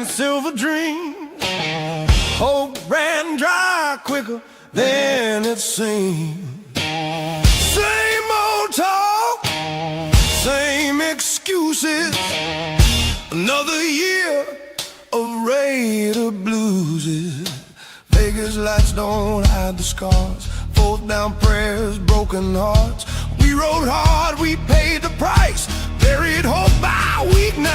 and silver dreams. Hope ran dry quicker than it seemed. Same old talk, same excuses. Another year of Raider blues. Vegas lights don't hide the scars. Fourth down prayers, broken hearts. We rode hard, we paid the price. Buried hope by week 9.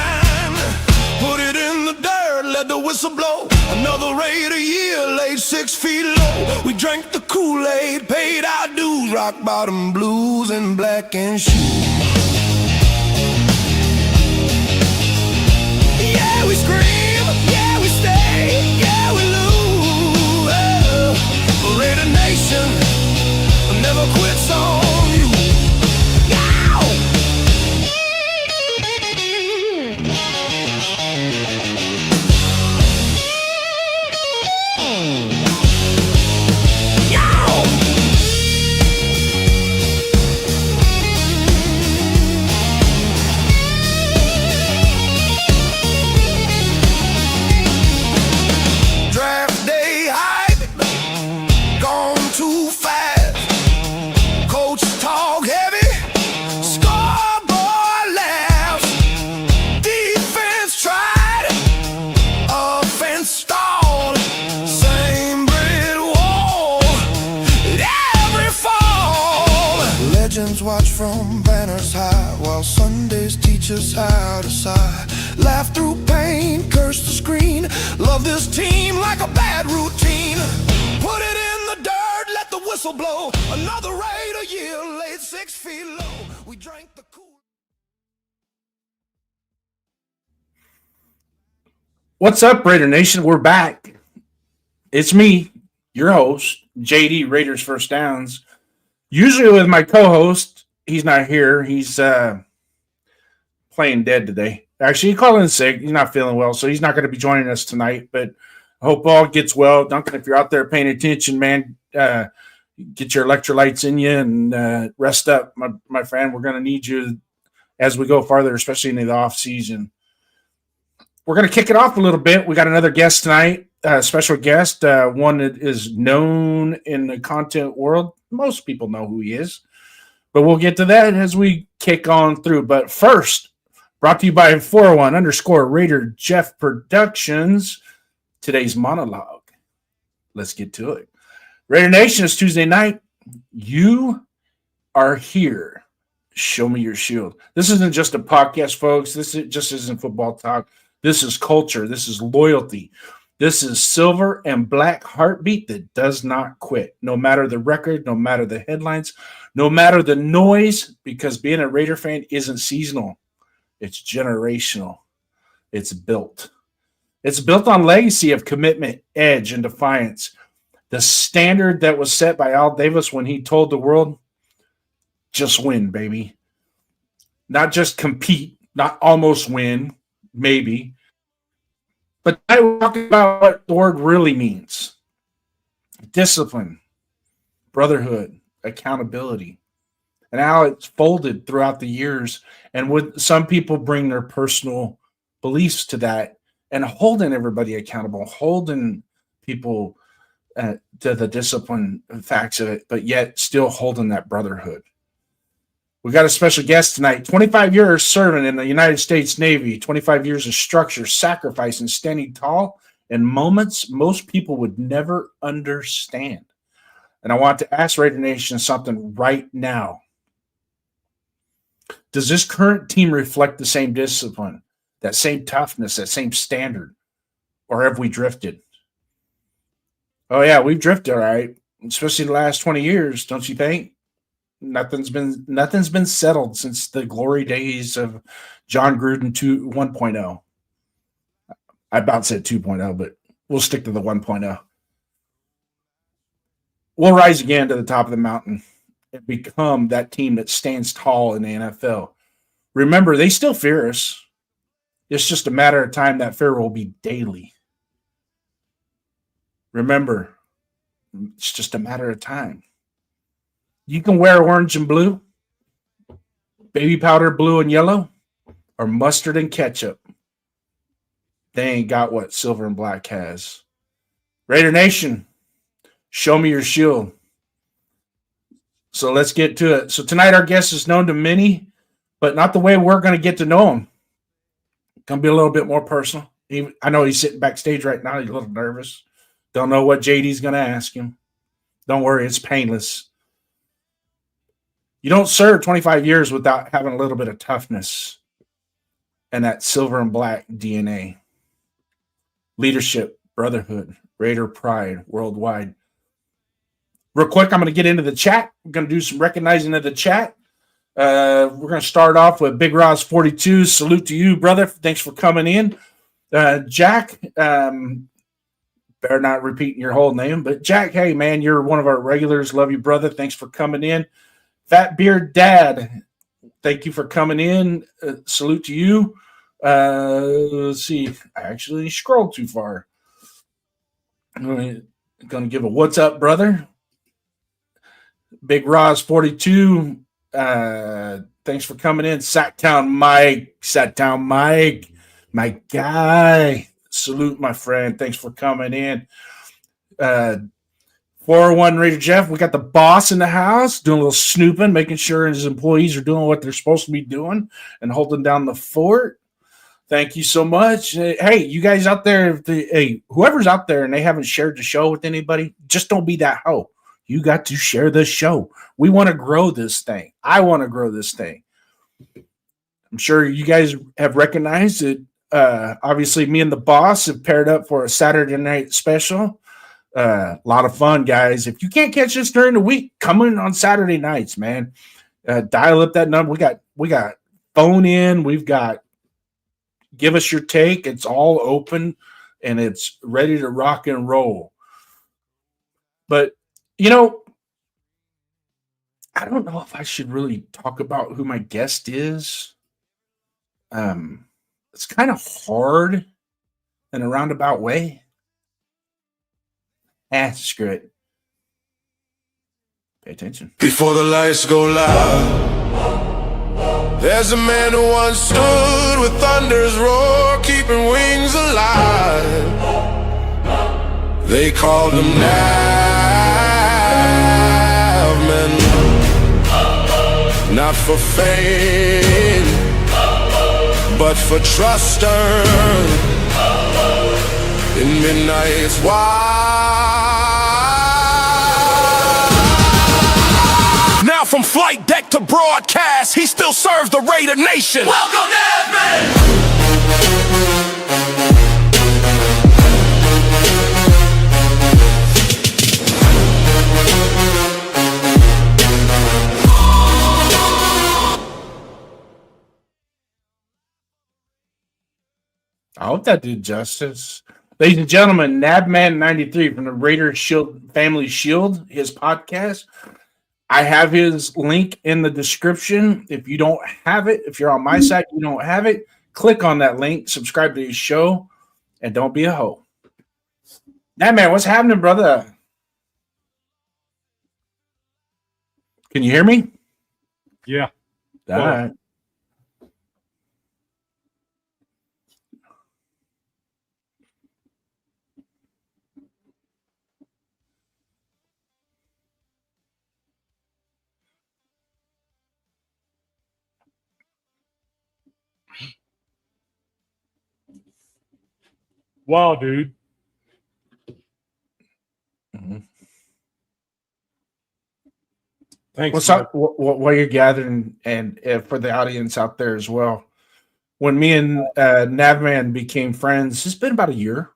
Put it in the dirt, let the whistle blow. Another Raider year laid 6 feet low. We drank the Kool-Aid, paid our dues. Rock bottom blues and black and shoes. Yeah, we scream, yeah, we stay, yeah, we lose. Raider Nation never quits on you. Watch from banners high while Sundays teach us how to sigh. Laugh through pain, curse the screen. Love this team like a bad routine. Put it in the dirt, let the whistle blow. Another Raider year laid 6 feet low. We drank the cool. What's up, Raider Nation? We're back. It's me, your host, JD Raiders First Downs. Usually with my co-host, he's not here. He's playing dead today. Actually, he called in sick. He's not feeling well, so he's not going to be joining us tonight. But I hope all gets well. Duncan, if you're out there paying attention, man, get your electrolytes in you and rest up, my friend. We're going to need you as we go farther, especially into the off season. We're going to kick it off a little bit. We got another guest tonight, special guest, one that is known in the content world. Most people know who he is, but we'll get to that as we kick on through. But first, brought to you by 401_Raider Jeff Productions, today's monologue. Let's get to it. Raider Nation, is Tuesday night. You are here. Show me your shield. This isn't just a podcast, folks. This just isn't football talk. This is culture. This is loyalty. This is silver and black heartbeat that does not quit, no matter the record, no matter the headlines, no matter the noise, because being a Raider fan isn't seasonal. It's generational. It's built. It's built on legacy of commitment, edge, and defiance. The standard that was set by Al Davis when he told the world, just win, baby. Not just compete, not almost win, maybe. But I will talk about what the word really means. Discipline, brotherhood, accountability. And how it's folded throughout the years. And would some people bring their personal beliefs to that and holding everybody accountable, holding people to the discipline facts of it, but yet still holding that brotherhood. We got a special guest tonight, 25 years serving in the United States Navy, 25 years of structure, sacrifice, and standing tall in moments most people would never understand. And I want to ask Raider Nation something right now. Does this current team reflect the same discipline, that same toughness, that same standard? Or have we drifted? Oh, yeah, we've drifted, all right, especially the last 20 years, don't you think? Nothing's been settled since the glory days of John Gruden 1.0. I about said 2.0, but we'll stick to the 1.0. We'll rise again to the top of the mountain and become that team that stands tall in the NFL. Remember, they still fear us. It's just a matter of time that fear will be daily. Remember, it's just a matter of time. You can wear orange and blue, baby powder blue and yellow, or mustard and ketchup. they ain't got what Silver and Black has. Raider Nation, show me your shield. So let's get to it. So tonight our guest is known to many, but not the way we're going to get to know him. Going to be a little bit more personal. I know he's sitting backstage right now. He's a little nervous. Don't know what JD's going to ask him. Don't worry, it's painless. You don't serve 25 years without having a little bit of toughness and that Silver and Black DNA. Leadership, brotherhood, Raider pride worldwide. Real quick, I'm going to get into the chat. We're going to do some recognizing of the chat. We're going to start off with Big Roz 42. Salute to you, brother. Thanks for coming in. Jack, better not repeating your whole name, but Jack, hey, man, you're one of our regulars. Love you, brother. Thanks for coming in. Fat Beard Dad, thank you for coming in. Salute to you. Let's see. I actually scrolled too far. I'm going to give a what's up, brother. Big Roz 42. Thanks for coming in. Sacktown Mike, my guy. Salute, my friend. Thanks for coming in. 401 Raider Jeff, we got the boss in the house doing a little snooping, making sure his employees are doing what they're supposed to be doing and holding down the fort. Thank you so much. Hey, you guys out there, whoever's out there and they haven't shared the show with anybody, just don't be that hoe. You got to share the show. We want to grow this thing. I want to grow this thing. I'm sure you guys have recognized it. Obviously, me and the boss have paired up for a Saturday night special. A lot of fun, guys. If you can't catch us during the week, come in on Saturday nights, man. Dial up that number. We got phone in. We've got give us your take. It's all open and it's ready to rock and roll. But I don't know if I should really talk about who my guest is. It's kind of hard in a roundabout way. Screw it. Pay attention. Before the lights go loud, there's a man who once stood with thunder's roar, keeping wings alive. They called him Navman, not for fame, but for trust earned in midnight's wild. Now from flight deck to broadcast, he still serves the Raider Nation. Welcome, Navman! I hope that did justice. Ladies and gentlemen, Nabman93 from the Raider Shield Family Shield, his podcast. I have his link in the description. If you don't have it, if you're on my side, you don't have it, click on that link, subscribe to his show, and don't be a hoe. Nabman, what's happening, brother? Can you hear me? Yeah. All right. Wow, dude. Mm-hmm. Thanks. What's up? While you're gathering, and for the audience out there as well, when me and Navman became friends, it's been about a year,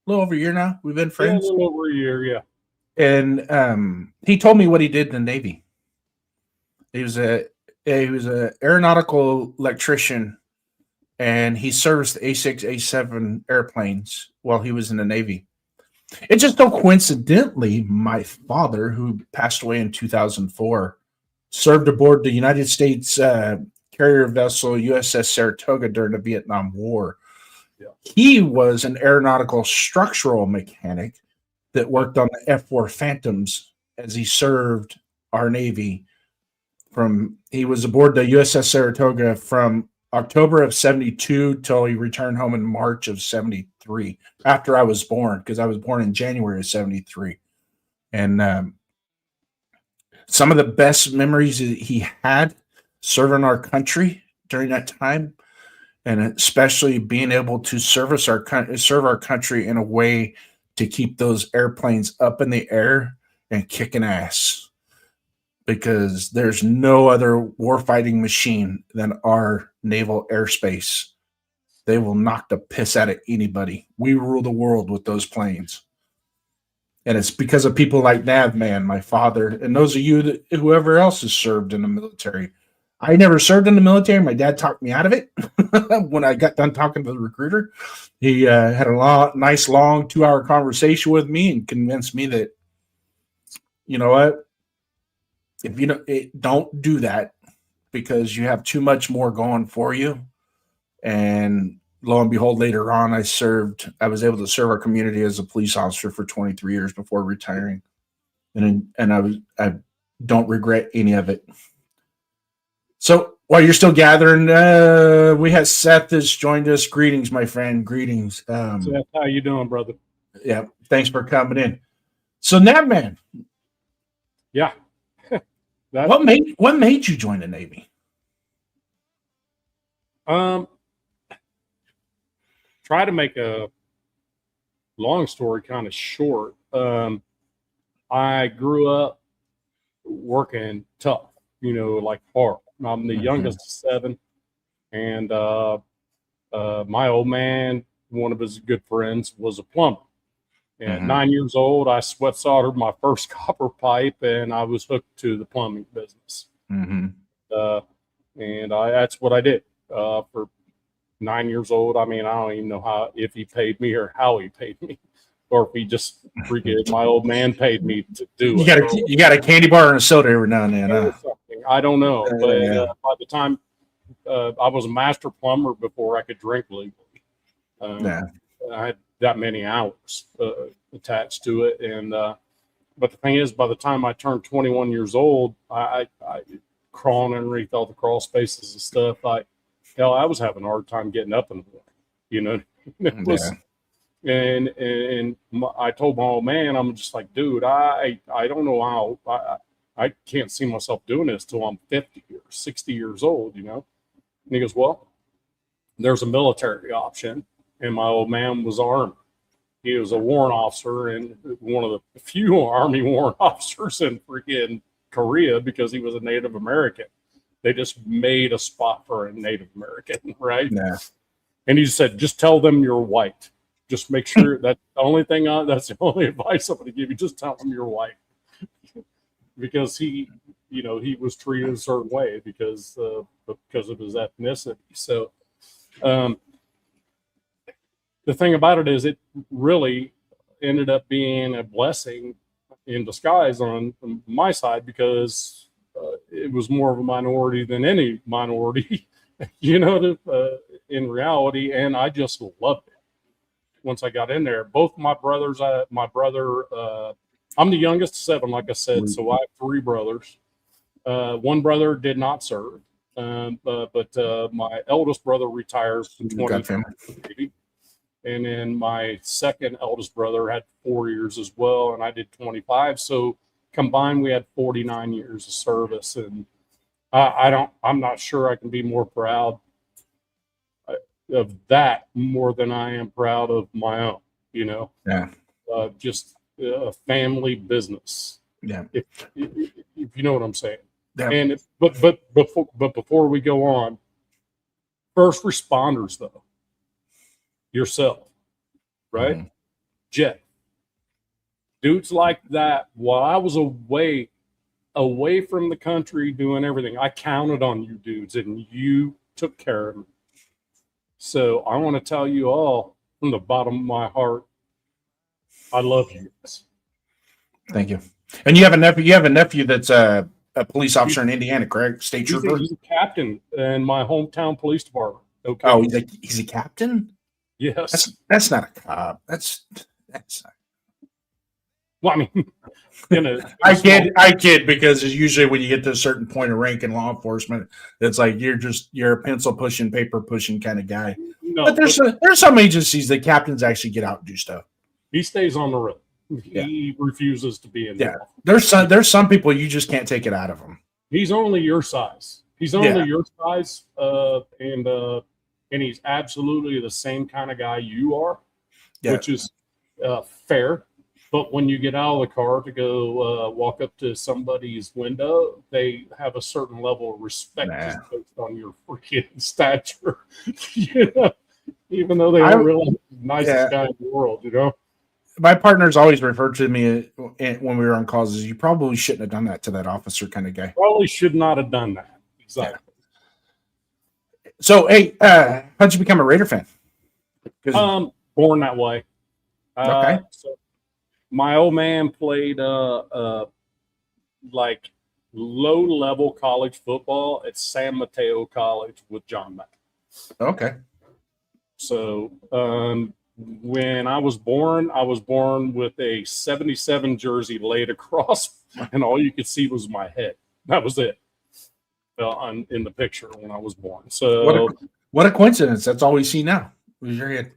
a little over a year now. We've been friends. Yeah, a little over a year, yeah. And he told me what he did in the Navy. He was a aeronautical electrician, and he serviced the A6, A7 airplanes while he was in the Navy. It just so coincidentally, my father, who passed away in 2004, served aboard the United States carrier vessel USS Saratoga during the Vietnam War. Yeah. He was an aeronautical structural mechanic that worked on the F-4 Phantoms as he served our Navy. He was aboard the USS Saratoga from October of 72 till he returned home in March of 73 after I was born, because I was born in January of 73. And some of the best memories that he had serving our country during that time, and especially being able to serve our country in a way to keep those airplanes up in the air and kicking ass, because there's no other warfighting machine than our naval airspace. They will knock the piss out of anybody. We rule the world with those planes. And it's because of people like Navman, my father, and those of you whoever else has served in the military. I never served in the military. My dad talked me out of it when I got done talking to the recruiter. He had a nice, long 2-hour conversation with me and convinced me that, you know what, if you don't do that, because you have too much more going for you. And lo and behold, later on, I was able to serve our community as a police officer for 23 years before retiring. And I don't regret any of it. So while you're still gathering, we had Seth has joined us. Greetings, my friend. Greetings. Seth, how you doing, brother? Yeah. Thanks for coming in. So Navman. Yeah. What made you join the Navy? Try to make a long story kind of short. I grew up working tough, like hard. I'm the youngest of 7, and my old man, one of his good friends, was a plumber. And at 9 years old, I sweat soldered my first copper pipe, and I was hooked to the plumbing business. That's what I did for 9 years old. I mean, I don't even know if he paid me or how he paid me, or if he just freaking my old man paid me to do it. You got a candy bar and a soda every now and then. I don't know, but by the time I was a master plumber before I could drink legally. I had that many hours attached to it, and but the thing is, by the time I turned 21 years old, I crawling underneath all the crawl spaces and stuff. I was having a hard time getting up in the morning. It was, and I told my old man, I'm just like, dude, I don't know how I can't see myself doing this till I'm 50 or 60 years old, And he goes, well, there's a military option. And my old man was Army. He was a warrant officer, and one of the few Army warrant officers in freaking Korea, because he was a Native American. They just made a spot for a Native American, right? Yeah. And he said, just tell them you're white. Just make sure that's the only thing. That's the only advice I'm going to give you. Just tell them you're white, because he was treated a certain way because of his ethnicity. So, the thing about it is, it really ended up being a blessing in disguise on my side, because it was more of a minority than any minority, in reality. And I just loved it. Once I got in there, both my brothers, I'm the youngest of 7, like I said, so I have 3 brothers. One brother did not serve, but my eldest brother retired from 20. And then my second eldest brother had 4 years as well, and I did 25. So combined, we had 49 years of service. And I'm not sure I can be more proud of that more than I am proud of my own. Yeah. Just a family business. Yeah. If you know what I'm saying. Yeah. And but before we go on, first responders though. Yourself, right? Jet. Dudes like that, while I was away from the country doing everything, I counted on you dudes, and you took care of me. So I want to tell you all from the bottom of my heart, I love you guys. Thank you. And you have a nephew that's a police officer in Indiana, correct? State trooper? He's a captain in my hometown police department. Okay. Oh, he's a captain? Yes. That's not a cop. That's not. Well, I mean, I kid because usually when you get to a certain point of rank in law enforcement, it's like you're a pencil pushing, paper pushing kind of guy. No, But there's some agencies that captains actually get out and do stuff. he stays on the road. He refuses to be in. Yeah, there's some people you just can't take it out of them. He's only your size. He's only your size, and he's absolutely the same kind of guy you are, which is fair. But when you get out of the car to go walk up to somebody's window, they have a certain level of respect just based on your freaking stature. Even though they are really the nicest guy in the world, My partners always referred to me when we were on calls as you probably shouldn't have done that to that officer kind of guy. Probably should not have done that. Exactly. Yeah. So, hey, how'd you become a Raider fan? Born that way. Okay. So my old man played like low-level college football at San Mateo College with John Mack. Okay. So when I was born with a 77 jersey laid across, and all you could see was my head. That was it in the picture when I was born. So what a coincidence. That's all we see now. Was your head.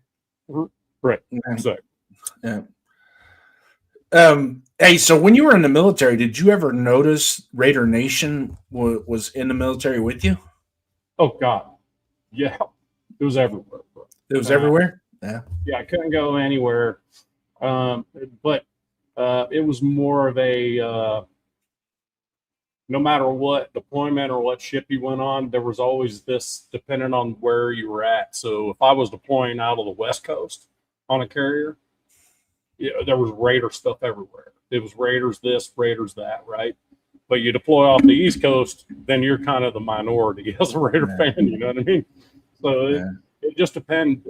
Right. Yeah. Exactly. Yeah. Hey, so when you were in the military, did you ever notice Raider Nation was in the military with you? Oh God, yeah, it was everywhere. Bro. It was everywhere. Yeah, I couldn't go anywhere, but it was more of a no matter what deployment or what ship you went on, there was always this depending on where you were at. So if I was deploying out of the West Coast on a carrier, there was Raider stuff everywhere. It was Raiders this, Raiders that, right? But you deploy off the East Coast, then you're kind of the minority as a Raider fan. You know what I mean? So it just depends.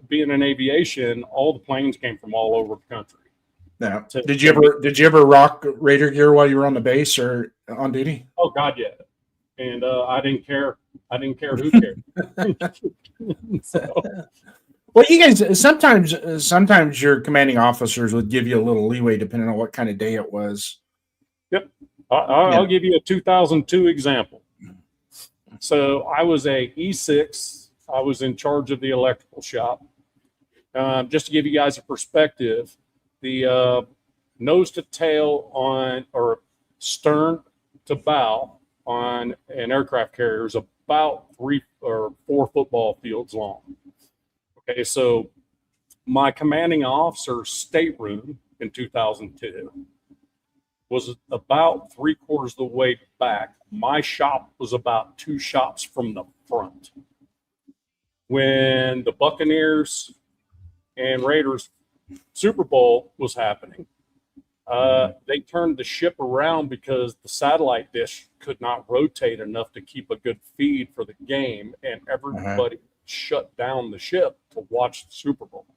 Being in aviation, all the planes came from all over the country. Yeah. Did you ever rock Raider gear while you were on the base or on duty? Oh God, yeah. And I didn't care. I didn't care who cared. So. Well, you guys sometimes your commanding officers would give you a little leeway depending on what kind of day it was. Yep, I'll give you a 2002 example. So I was a E6. I was in charge of the electrical shop. Just to give you guys a perspective, the nose to tail on or stern to bow on an aircraft carrier is about 3 or 4 football fields long. Okay, so my commanding officer's stateroom in 2002 was about 3/4 of the way back. My shop was about 2 shops from the front. When the Buccaneers and Raiders Super Bowl was happening, they turned the ship around because the satellite dish could not rotate enough to keep a good feed for the game, and everybody shut down the ship to watch the Super Bowl.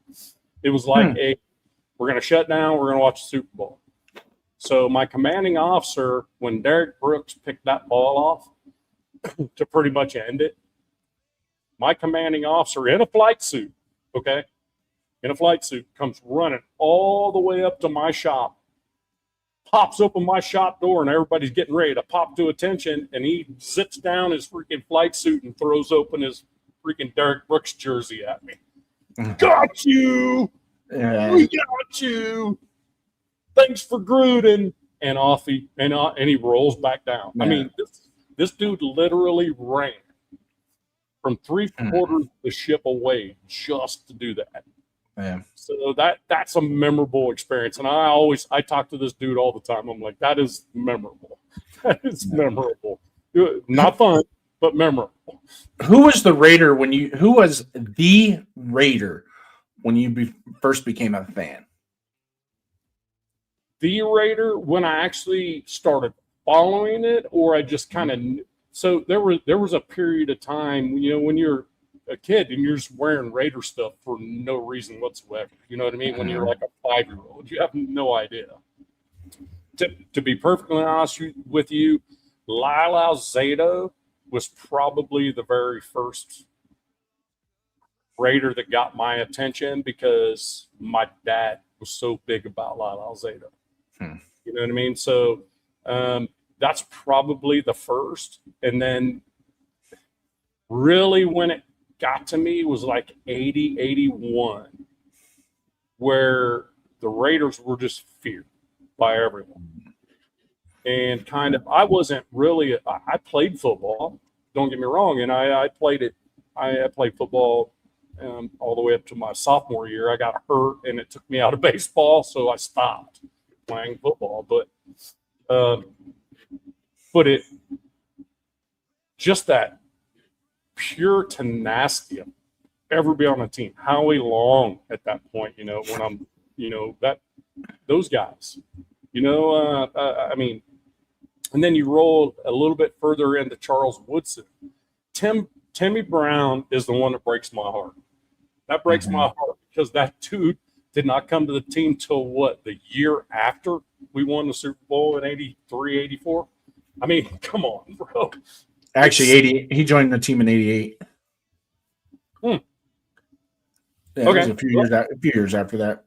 It was like we're going to shut down, we're going to watch the Super Bowl. So my commanding officer, when Derek Brooks picked that ball off to pretty much end it, my commanding officer in a flight suit, comes running all the way up to my shop, pops open my shop door, and everybody's getting ready to pop to attention, and he zips down his freaking flight suit and throws open his freaking Derek Brooks jersey at me. Got you! We got you! Thanks for Gruden! And off he rolls back down. Yeah. I mean, this dude literally ran from 3/4 of the ship away just to do that. Yeah. So that's a memorable experience. And I talk to this dude all the time. I'm like, that is memorable. That is memorable. Not fun, but memorable. Who was the Raider when you first became a fan? The Raider when I actually started following it, or I just kind of so there was a period of time, when you're a kid and you're just wearing Raider stuff for no reason whatsoever. You know what I mean? When you're like a 5-year-old, you have no idea. To be perfectly honest with you, Lyle Alzado was probably the very first Raider that got my attention because my dad was so big about Lyle Alzado. You know what I mean? So that's probably the first. And then really when it got to me was like 80, 81, where the Raiders were just feared by everyone. And kind of, I wasn't really, I played football, don't get me wrong. And I played it, I played football all the way up to my sophomore year. I got hurt and it took me out of baseball. So I stopped playing football, but it just that pure tenacity of ever be on a team. Howie Long at that point, you know, when I'm, you know, that those guys, you know, I mean, and then you roll a little bit further into Charles Woodson. Timmy Brown is the one that breaks my heart. That breaks my heart because that dude did not come to the team till what, the year after we won the Super Bowl in 83, 84. I mean, come on, bro. Actually, 88. He joined the team in 88. Yeah, it was a few years after that.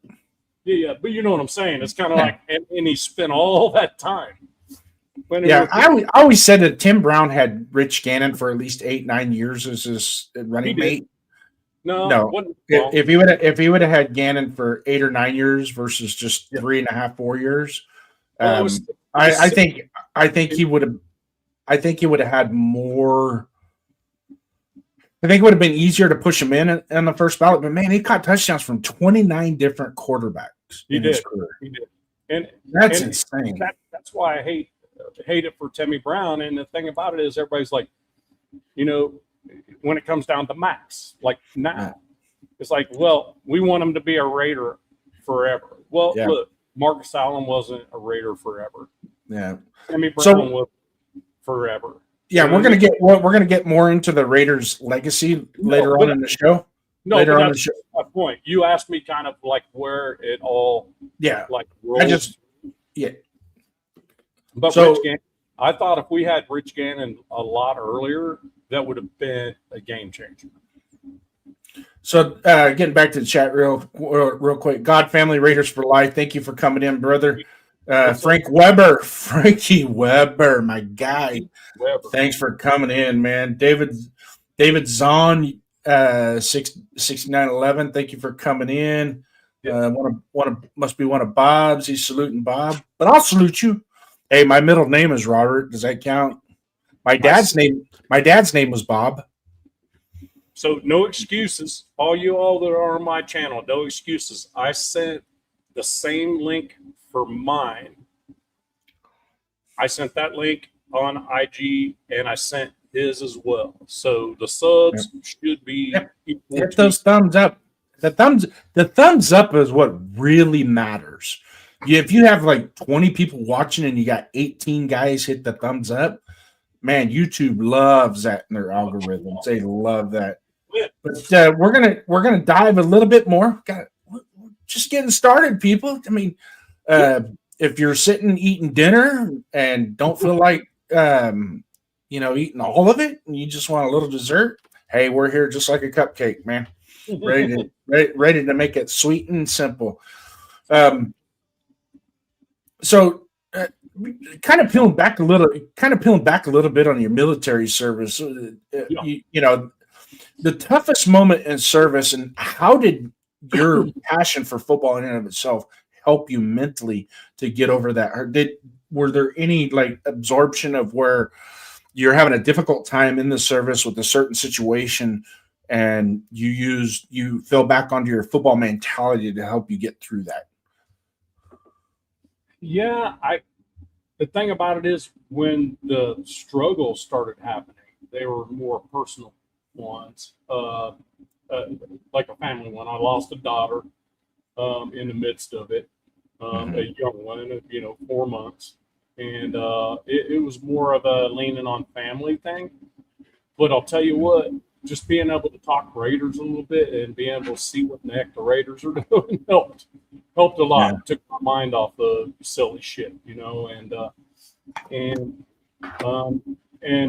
Yeah, but you know what I'm saying. It's kind of like, and he spent all that time. Yeah, I always said that Tim Brown had Rich Gannon for at least 8-9 years as his running mate. No. If he would have had Gannon for 8 or 9 years versus just 3.5, 4 years, I think he would have had more. I think it would have been easier to push him in the first ballot. But man, he caught touchdowns from 29 different quarterbacks in his career. He did, and that's insane. That's why I hate it for Timmy Brown. And the thing about it is, everybody's like, you know, when it comes down to Max, like now, it's like, well, we want him to be a Raider forever. Well, look, Marcus Allen wasn't a Raider forever. Yeah, Timmy Brown was forever. Yeah, we're gonna get more into the Raiders' legacy later on in the show. No, later on in the show. My point. You asked me kind of like where it all like rolls. But so, Rich Gannon, I thought if we had Rich Gannon a lot earlier, that would have been a game changer. So getting back to the chat real quick. God Family Raiders for Life. Thank you for coming in, brother. Frankie Weber, my guy. Thanks for coming in, man. David Zahn, 6911. Thank you for coming in. Must be one of Bob's. He's saluting Bob, but I'll salute you. Hey, my middle name is Robert. Does that count? My dad's name was Bob. So no excuses. All that are on my channel, no excuses. I sent the same link for mine. I sent that link on IG and I sent his as well. So the subs should be hit those thumbs up. The thumbs up is what really matters. If you have like 20 people watching and you got 18 guys hit the thumbs up, man, YouTube loves that in their algorithms. They love that. But we're gonna dive a little bit more. Just getting started, people. I mean, if you're sitting eating dinner and don't feel like eating all of it, and you just want a little dessert, hey, we're here just like a cupcake, man. ready to make it sweet and simple. So, kind of peeling back a little bit on your military service. The toughest moment in service, and how did your passion for football in and of itself help you mentally to get over that? Or were there any like absorption of where you're having a difficult time in the service with a certain situation, and you fell back onto your football mentality to help you get through that? Yeah, the thing about it is when the struggles started happening, they were more personal ones, like a family one. I lost a daughter in the midst of it, a young one, 4 months, and it was more of a leaning on family thing. But I'll tell you what, just being able to talk Raiders a little bit and being able to see what the heck the Raiders are doing helped a lot. Yeah. Took my mind off the silly shit, and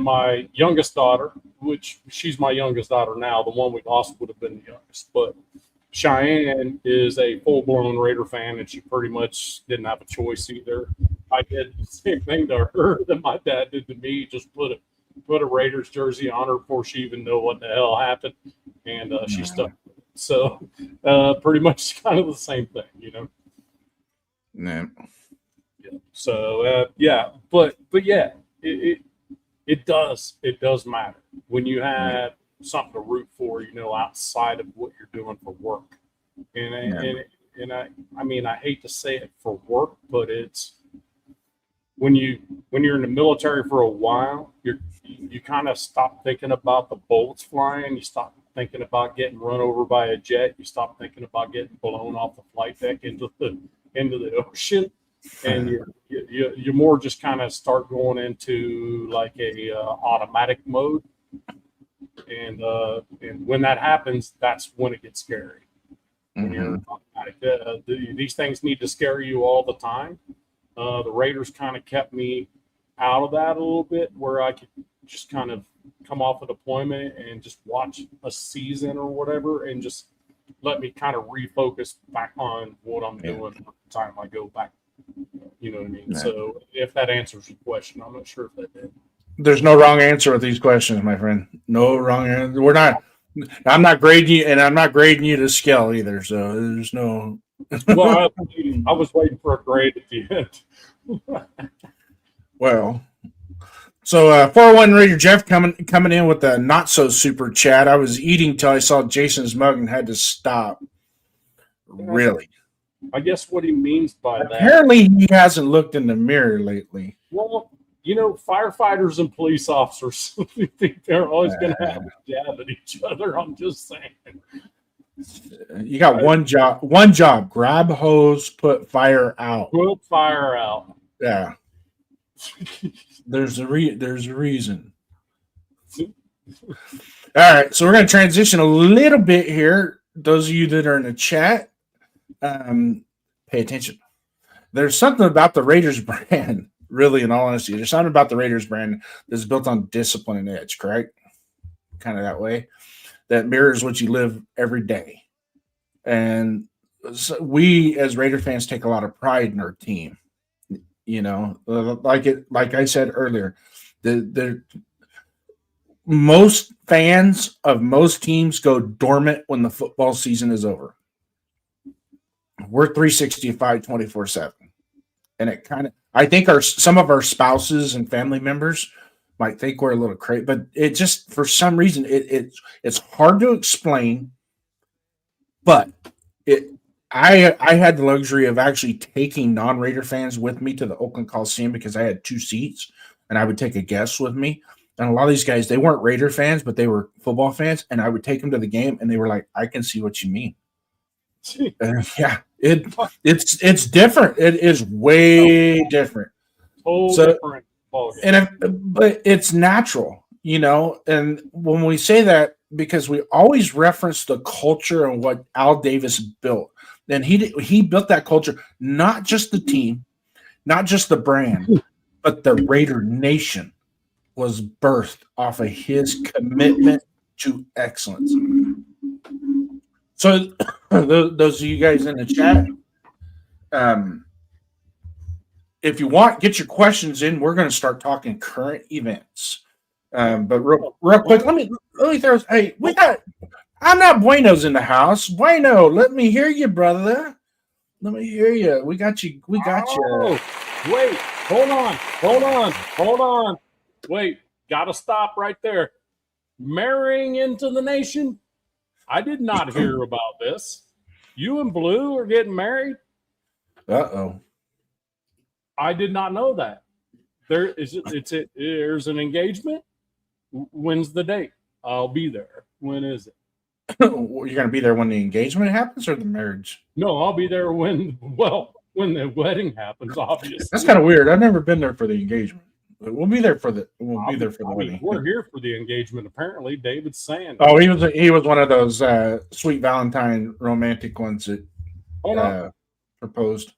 my youngest daughter, which she's my youngest daughter now, the one we lost would have been the youngest, but Cheyenne is a full blown Raider fan, and she pretty much didn't have a choice either. I did the same thing to her that my dad did to me. Just put a Raiders jersey on her before she even knew what the hell happened, and she stuck. So pretty much kind of the same thing, you know. Yeah. Yeah. So yeah, but yeah, it does matter when you have something to root for, you know, outside of what you're doing for work. And I mean, I hate to say it for work, but it's when you're in the military for a while, you kind of stop thinking about the bullets flying. You stop thinking about getting run over by a jet. You stop thinking about getting blown off the flight deck into the ocean, and you more just kind of start going into like a automatic mode. And when that happens, that's when it gets scary. When you're automatic, these things need to scare you all the time. The Raiders kind of kept me out of that a little bit, where I could just kind of come off a deployment and just watch a season or whatever, and just let me kind of refocus back on what I'm doing by the time I go back. You know what I mean? Yeah. So if that answers your question, I'm not sure if that did. There's no wrong answer with these questions, my friend. No wrong answer. I'm not grading you, and I'm not grading you to scale either. So there's no. Well, I was waiting for a grade at the end. Well, so 401 Raider Jeff coming in with a not so super chat. I was eating till I saw Jason's mug and had to stop. Really? I guess what he means by that. Apparently, he hasn't looked in the mirror lately. Well, you know, firefighters and police officers think they're always going to have a jab at each other. I'm just saying. You got one job. Grab hose, put fire out. Put fire out. Yeah. There's a reason. All right, so we're going to transition a little bit here. Those of you that are in the chat, pay attention. There's something about the Raiders brand, really, in all honesty. There's something about the Raiders brand that's built on discipline and edge, correct? Kind of that way. That mirrors what you live every day. And so we, as Raider fans, take a lot of pride in our team. You know, like I said earlier, the most fans of most teams go dormant when the football season is over. We're 365 24/7. And it kind of, I think some of our spouses and family members might think we're a little crazy, but it just, for some reason, it's hard to explain. But I had the luxury of actually taking non-Raider fans with me to the Oakland Coliseum because I had 2 seats, and I would take a guest with me. And a lot of these guys, they weren't Raider fans, but they were football fans, and I would take them to the game, and they were like, "I can see what you mean." Yeah, it's different. It is way different. Different. But it's natural, you know. And when we say that, because we always reference the culture and what Al Davis built. And he built that culture, not just the team, not just the brand, but the Raider Nation was birthed off of his commitment to excellence. So those of you guys in the chat, if you want, get your questions in. We're going to start talking current events. But real quick, let me throw. Hey, I'm not Bueno's in the house. Bueno, let me hear you, brother. Let me hear you. We got you. Oh, wait, hold on. Wait, gotta stop right there. Marrying into the nation? I did not hear about this. You and Blue are getting married? Uh-oh. I did not know that. There's an engagement? When's the date? I'll be there. When is it? You're going to be there when the engagement happens or the marriage? No, I'll be there when the wedding happens, obviously. That's kind of weird. I've never been there for the engagement. We'll be there for the wedding. We're here for the engagement, apparently. David's saying. Oh, he was one of those sweet Valentine romantic ones that proposed.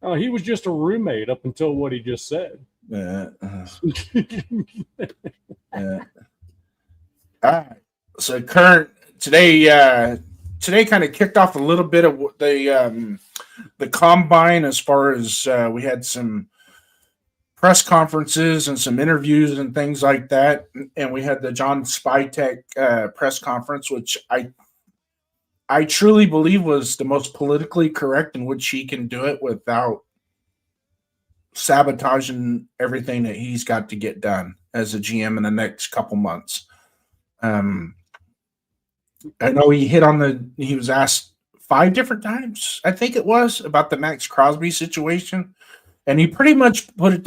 Oh, he was just a roommate up until what he just said. All right. So today, today kind of kicked off a little bit of the combine as far as we had some press conferences and some interviews and things like that, and we had the John Spytek press conference, which I truly believe was the most politically correct in which he can do it without sabotaging everything that he's got to get done as a GM in the next couple months. I know he was asked 5 different times, I think it was, about the Max Crosby situation. And he pretty much put it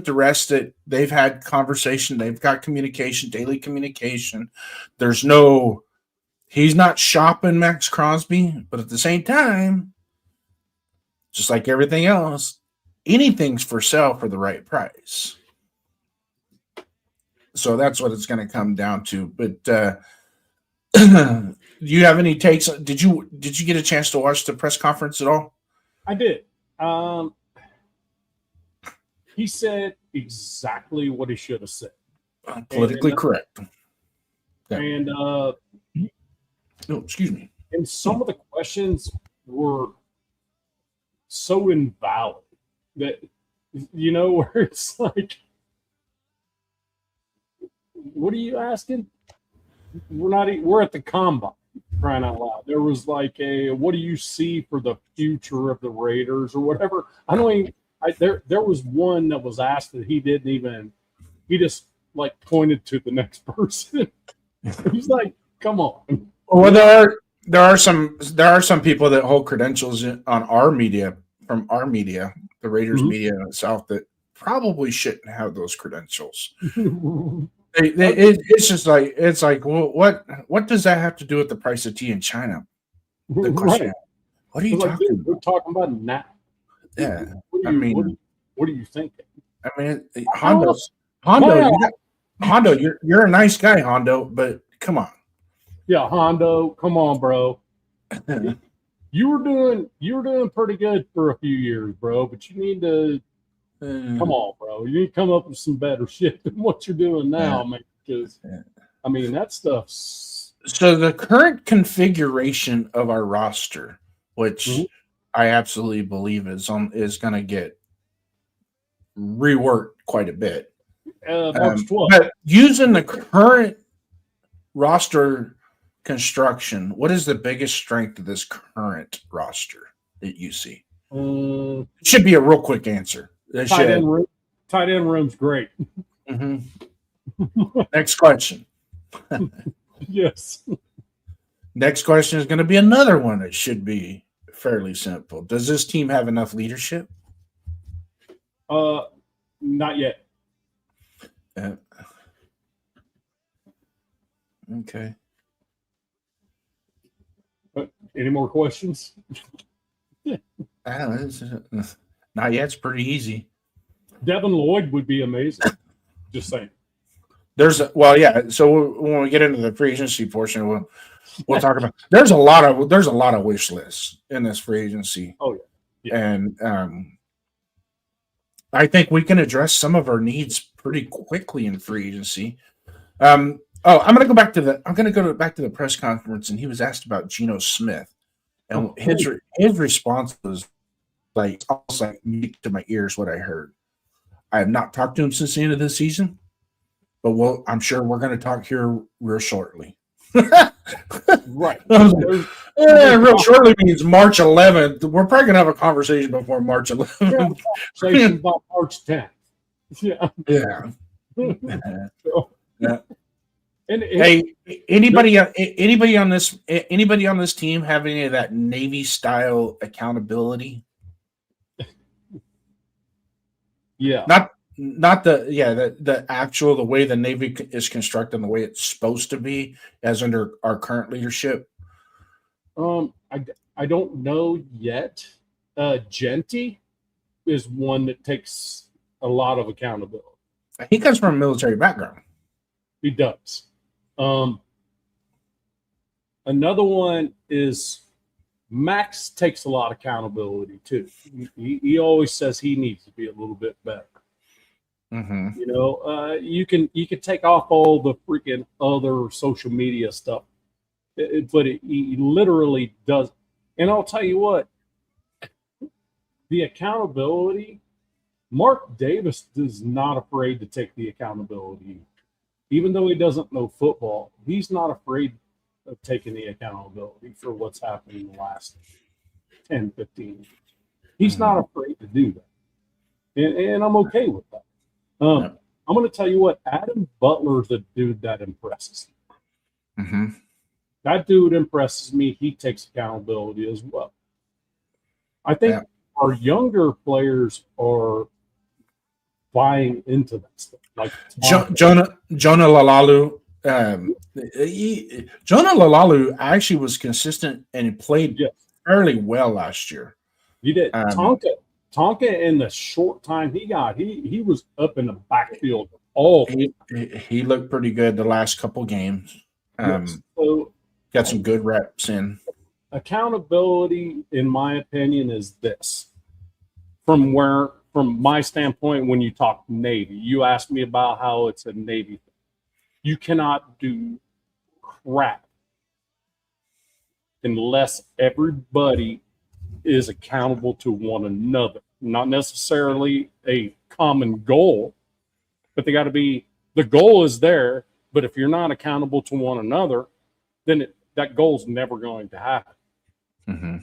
to rest that they've had conversation, they've got communication, daily communication. He's not shopping Max Crosby, but at the same time, just like everything else, anything's for sale for the right price. So that's what it's going to come down to. But do you have any takes? Did you get a chance to watch the press conference at all? I did. He said exactly what he should have said. Politically correct. Yeah. And excuse me. And some of the questions were so invalid that, where it's like, what are you asking? We're at the combine, crying out loud. There was like what do you see for the future of the Raiders or whatever? There was one that was asked that he just like pointed to the next person. He's like, come on. Well, there are some people that hold credentials on our media, from our media, the Raiders media in the South, that probably shouldn't have those credentials. It's just like, well, what does that have to do with the price of tea in China? The question, right. What are you talking about? We're talking about now. Yeah, what are you thinking? I mean, Hondo, you're a nice guy, Hondo, but come on. Yeah, Hondo, come on, bro. You were doing pretty good for a few years, bro. But you need to come on, bro. You need to come up with some better shit than what you're doing now, man. Because I mean, that stuff's. So the current configuration of our roster, which I absolutely believe is going to get reworked quite a bit. March 12th. But using the current roster construction, what is the biggest strength of this current roster that you see? It should be a real quick answer. Tight end room's great. Next question. Yes. Next question is going to be another one that should be fairly simple. Does this team have enough leadership? Not yet. Okay. Any more questions? I don't know. Not yet. It's pretty easy. Devin Lloyd would be amazing. Just saying. So when we get into the free agency portion, we'll talk about. There's a lot of wish lists in this free agency. Oh yeah. And I think we can address some of our needs pretty quickly in free agency. I'm going to go back to the press conference, and he was asked about Geno Smith, and his response was like almost like music to my ears. What I heard. I have not talked to him since the end of the season, but I'm sure we're going to talk here real shortly. Right. Real shortly means March 11th. We're probably going to have a conversation before March 11th. Conversation about March 10th. Yeah. Yeah. And hey, anybody on this team have any of that Navy style accountability? Yeah. Not the actual, the way the Navy is constructed and the way it's supposed to be as under our current leadership. I don't know yet. Genty is one that takes a lot of accountability. He comes from a military background. He does. Another one is Max takes a lot of accountability too. He always says he needs to be a little bit better. Mm-hmm. You can take off all the freaking other social media stuff But he literally does. And I'll tell you what, the accountability, Mark Davis is not afraid to take the accountability. Even though he doesn't know football, he's not afraid of taking the accountability for what's happened in the last 10, 15 years. He's not afraid to do that. And I'm okay with that. I'm going to tell you what, Adam Butler's a dude that impresses me. Mm-hmm. That dude impresses me. He takes accountability as well. I think our younger players are buying into that stuff. Like Jonah Lalalu. Jonah Lalalu actually was consistent and he played fairly well last year. He did. Tonka in the short time he got, he was up in the backfield all. He looked pretty good the last couple games. So got some good reps in. Accountability, in my opinion, is this. From my standpoint, when you talk Navy, you asked me about how it's a Navy thing. You cannot do crap unless everybody is accountable to one another. Not necessarily a common goal, but they got to be, the goal is there, but if you're not accountable to one another, then that goal's never going to happen. Mm-hmm.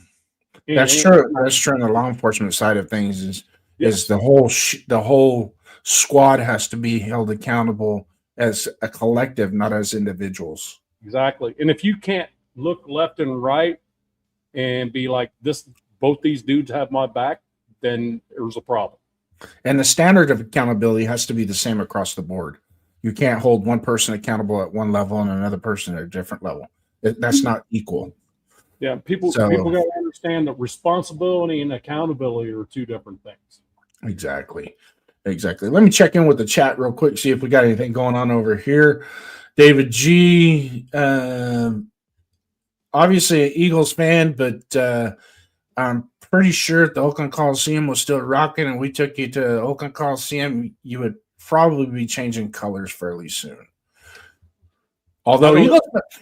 That's true. That's true on the law enforcement side of things is the whole squad has to be held accountable as a collective, not as individuals. Exactly. And if you can't look left and right and be like, both these dudes have my back, then there's a problem. And the standard of accountability has to be the same across the board. You can't hold one person accountable at one level and another person at a different level. That's not equal. Yeah, people got to understand that responsibility and accountability are two different things. Exactly. Let me check in with the chat real quick, see if we got anything going on over here. David G, obviously an Eagles fan, but I'm pretty sure if the Oakland Coliseum was still rocking and we took you to Oakland Coliseum, you would probably be changing colors fairly soon. Although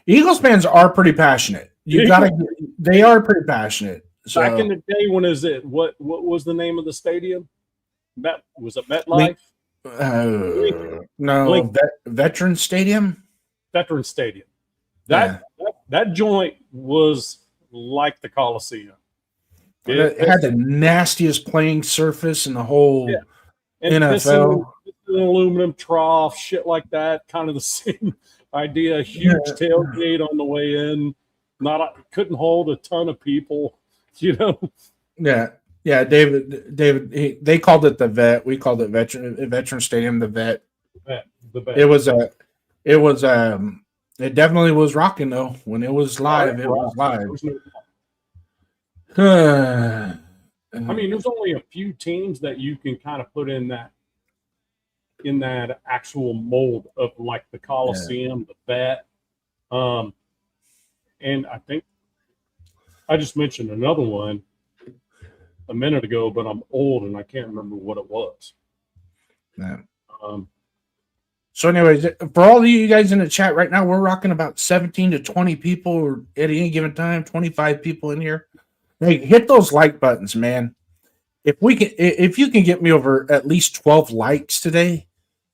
Eagles fans are pretty passionate. They are pretty passionate. So, back in the day, when is it? What was the name of the stadium? Was it MetLife? No, Veterans Stadium. Veterans Stadium. That joint was like the Coliseum. It had the nastiest playing surface in the whole NFL. An aluminum trough, shit like that. Kind of the same idea. Huge tailgate on the way in. Couldn't hold a ton of people. Yeah. David. They called it the Vet. We called it Veteran Stadium. The Vet. The Vet. It definitely was rocking though. When it was live, it was live. I mean, there's only a few teams that you can kind of put in that actual mold of like the Coliseum, the Vet. And I think I just mentioned another one a minute ago, but I'm old and I can't remember what it was. Yeah. So anyways, for all of you guys in the chat right now, we're rocking about 17 to 20 people at any given time, 25 people in here. Hey, hit those like buttons, man. If you can get me over at least 12 likes today,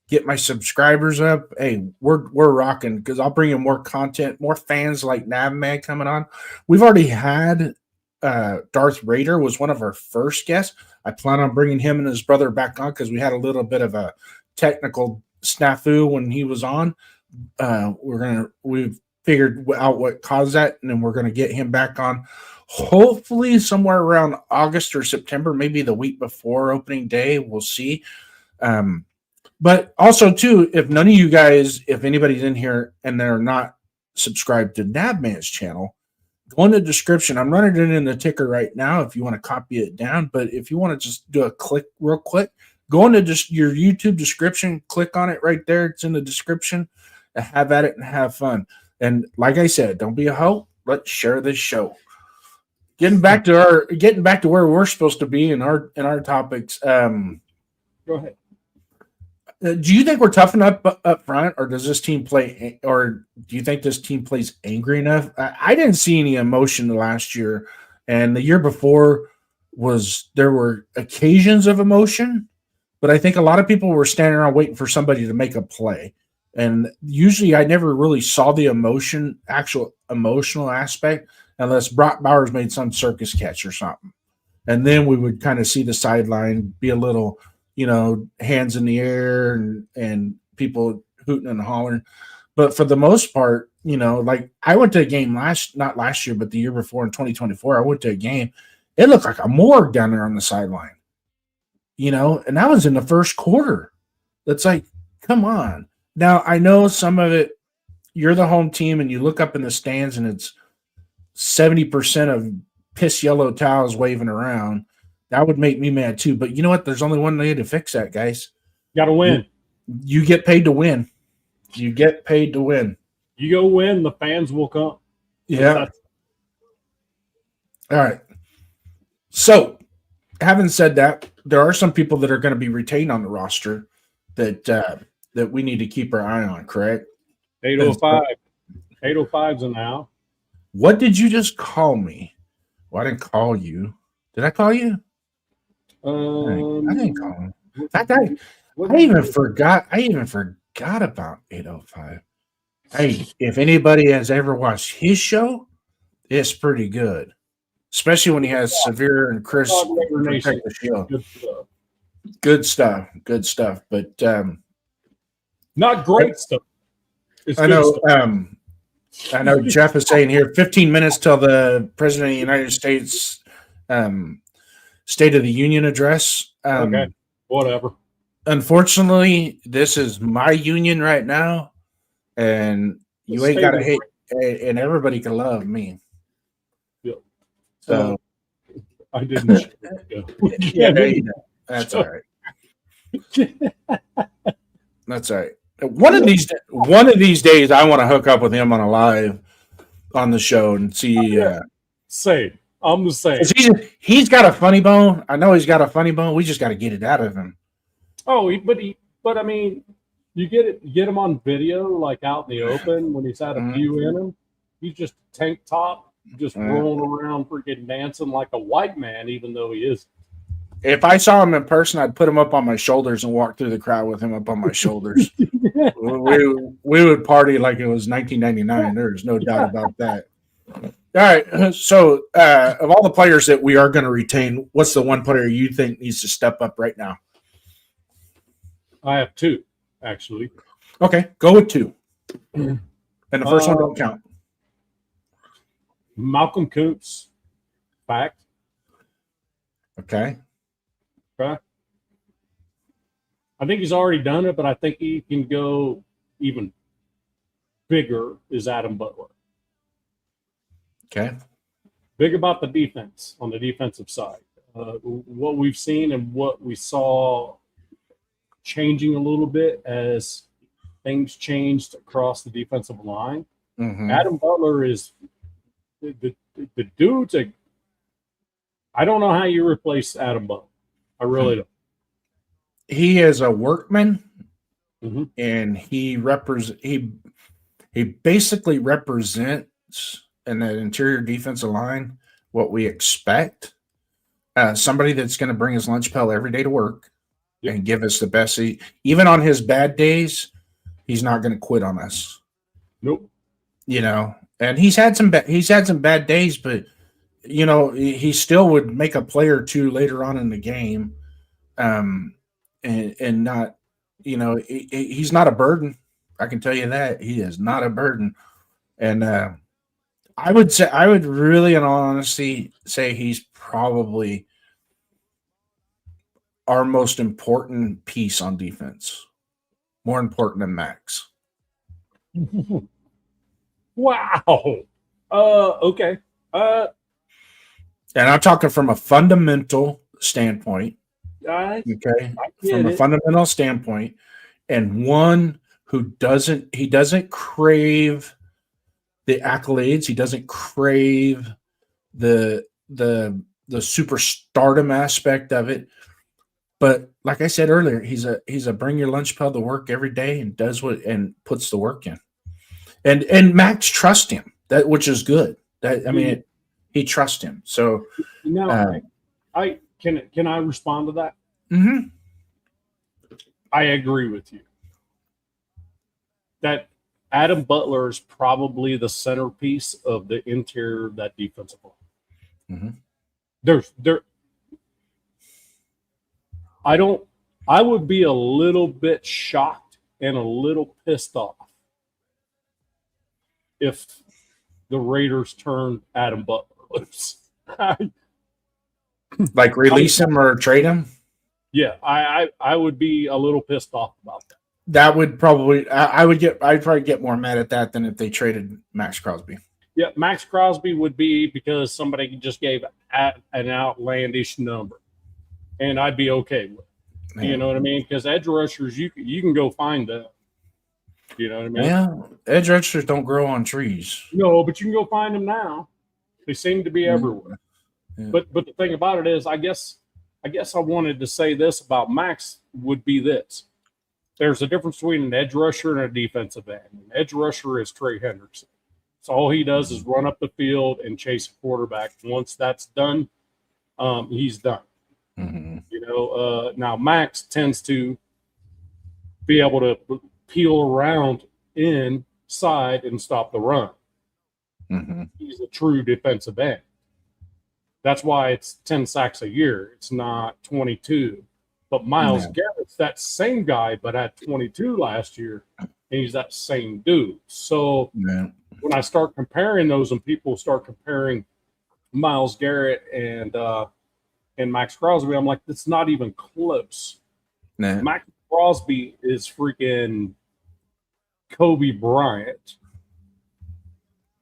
get my subscribers up. Hey, we're rocking because I'll bring in more content, more fans like Navman coming on. We've already had Darth Raider was one of our first guests. I plan on bringing him and his brother back on because we had a little bit of a technical snafu when he was on. We've figured out what caused that, and then we're gonna get him back on. Hopefully, somewhere around August or September, maybe the week before opening day. We'll see. But also, too, if none of you guys, if anybody's in here and they're not subscribed to Nabman's channel, go in the description. I'm running it in the ticker right now if you want to copy it down. But if you want to just do a click real quick, go into just your YouTube description, click on it right there. It's in the description. Have at it and have fun. And like I said, don't be a hoe. Let's share this show. Getting back to where we're supposed to be in our topics. Go ahead. Do you think we're tough enough up front, or does this team play, or do you think this team plays angry enough? I didn't see any emotion last year, and the year before there were occasions of emotion, but I think a lot of people were standing around waiting for somebody to make a play, and usually I never really saw the actual emotional aspect, unless Brock Bowers made some circus catch or something, and then we would kind of see the sideline be a little, hands in the air and people hooting and hollering. But for the most part, like I went to a game not last year, but the year before in 2024, I went to a game. It looked like a morgue down there on the sideline, and that was in the first quarter. It's like, come on. Now, I know some of it, you're the home team and you look up in the stands and it's 70% of piss yellow towels waving around. That would make me mad too. But you know what? There's only one way to fix that, guys. Got to win. You get paid to win. You get paid to win. You go win, the fans will come. Yeah. All right. So, having said that, there are some people that are going to be retained on the roster that we need to keep our eye on, correct? 805. 805's in now. What did you just call me? Well, I didn't call you. Did I call you? I didn't call him. In fact, I even forgot about 805. Hey, if anybody has ever watched his show, it's pretty good. Especially when he has Severe and Chris protect the show. Good stuff. Good stuff. But not great stuff. It's I know I know Jeff is saying here 15 minutes till the President of the United States State of the Union address. Okay, whatever. Unfortunately, this is my union right now, and you ain't got to hate, and everybody can love me. Yep. So I didn't. Yeah, that's all right. That's all right. One of these days, I want to hook up with him on a live on the show and see. Same. I'm the same. He's got a funny bone. I know he's got a funny bone. We just got to get it out of him. Oh, but I mean, you get him on video, like out in the open when he's had a few in him. He's just tank top, just rolling around, freaking dancing like a white man, even though he is. If I saw him in person, I'd put him up on my shoulders and walk through the crowd with him up on my shoulders. we would party like it was 1999. There's no doubt about that. All right. So, of all the players that we are going to retain, what's the one player you think needs to step up right now? I have two, actually. Okay, go with two. And the first one don't count. Malcolm Kuntz, fact. Okay. I think he's already done it, but I think he can go even bigger is Adam Butler. Okay. Big about the defense on the defensive side. What we've seen and what we saw changing a little bit as things changed across the defensive line. Mm-hmm. Adam Butler is the dude's I don't know how you replace Adam Butler. I really don't. He is a workman, and he basically represents in that interior defensive line what we expect. Somebody that's going to bring his lunch pail every day to work and give us the best. Even on his bad days, he's not going to quit on us. Nope. And he's had some bad days, but he still would make a play or two later on in the game, and not, he's not a burden. I can tell you that he is not a burden. And I would really, in all honesty, say he's probably our most important piece on defense, more important than Max. Wow. Okay. And I'm talking from a fundamental standpoint. Okay. From a fundamental standpoint, and one who doesn't crave the accolades. He doesn't crave the superstardom aspect of it. But like I said earlier, he's a bring your lunch pail to work every day and does what and puts the work in. And Max trusts him, that which is good. That I mean, he trusts him. So I can I respond to that? mm-hmm. I agree with you. That Adam Butler is probably the centerpiece of the interior of that defensive line. Mm-hmm. I would be a little bit shocked and a little pissed off if the Raiders turned Adam Butler loose. Like release him or trade him. Yeah, I would be a little pissed off about that. That would probably I'd probably get more mad at that than if they traded Max Crosby. Yeah, Max Crosby would be because somebody just gave an outlandish number, and I'd be okay with it. Yeah. You know what I mean? Because edge rushers, you can go find them. You know what I mean? Yeah, edge rushers don't grow on trees. No, but you can go find them now. They seem to be everywhere. Yeah. But the thing about it is, I guess I wanted to say this about Max would be this. There's a difference between an edge rusher and a defensive end. An edge rusher is Trey Hendrickson. So all he does is run up the field and chase a quarterback. Once that's done, he's done. Mm-hmm. You know, now Max tends to be able to peel around inside and stop the run. Mm-hmm. He's a true defensive end. That's why it's 10 sacks a year. It's not 22. But Myles Garrett's that same guy, but had 22 last year, and he's that same dude. So when I start comparing those, and people start comparing Myles Garrett and Max Crosby, I'm like, it's not even close. Max Crosby is freaking Kobe Bryant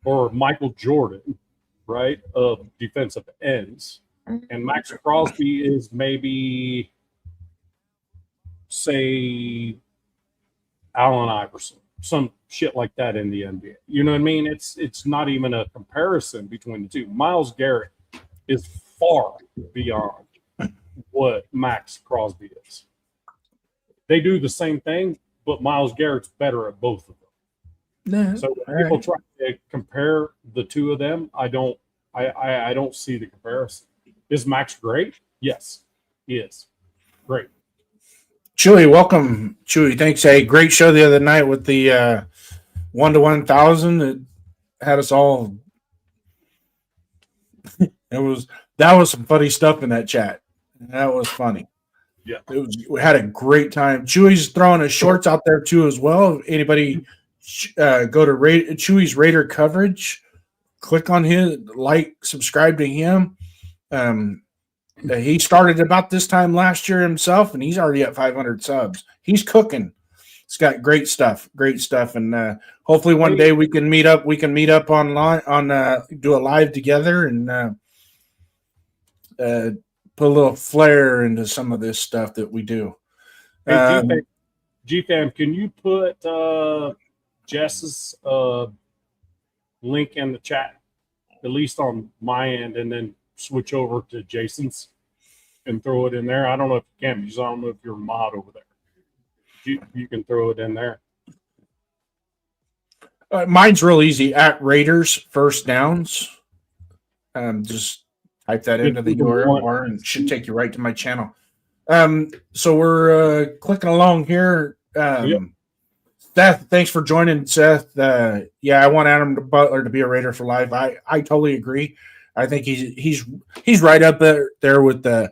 or Michael Jordan, right, of defensive ends. And Max Crosby is maybe, say, Allen Iverson, some shit like that in the NBA. You know what I mean? It's not even a comparison between the two. Myles Garrett is far beyond what Max Crosby is. They do the same thing, but Myles Garrett's better at both of them. So when people try to compare the two of them, I don't see the comparison. Is Max great? Yes, he is. Great. Chewy, welcome. Chewy, thanks. Hey, great show the other night with the 1 to 1,000 that had us all. That was some funny stuff in that chat. That was funny. Yeah, we had a great time. Chewy's throwing his shorts out there too as well. Anybody go to Chewy's Raider coverage, click on his, subscribe to him. He started about this time last year himself, and he's already at 500 subs. He's cooking. It's got great stuff, and hopefully one day we can meet up. We can meet up online do a live together and put a little flair into some of this stuff that we do. Hey, GFAM, can you put Jess's link in the chat, at least on my end, and then switch over to Jason's and throw it in there? I don't know if you can, because I don't know if you're a mod over there. You can throw it in there. Mine's real easy, at Raiders First Downs. Just type that into the URL bar and it should take you right to my channel. So we're clicking along here. Seth, thanks for joining, Seth. I want Adam Butler to be a Raider for life. I totally agree. I think he's right up there with the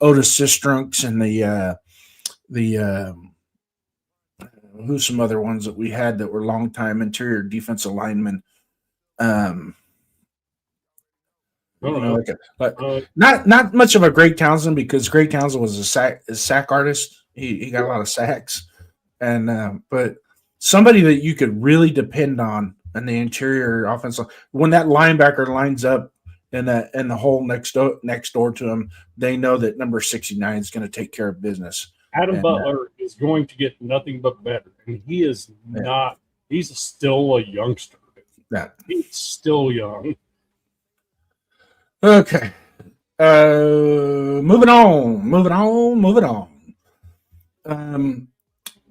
Otis Sistrunks and the who's some other ones that we had that were longtime interior defensive linemen. Not much of a Greg Townsend, because Greg Townsend was a sack artist. He got a lot of sacks, and but somebody that you could really depend on in the interior offensive, when that linebacker lines up in the hole next door to him, they know that number 69 is going to take care of business. Adam Butler is going to get nothing but better, and he is not. He's still a youngster. Yeah, he's still young. Okay. Moving on, moving on, moving on.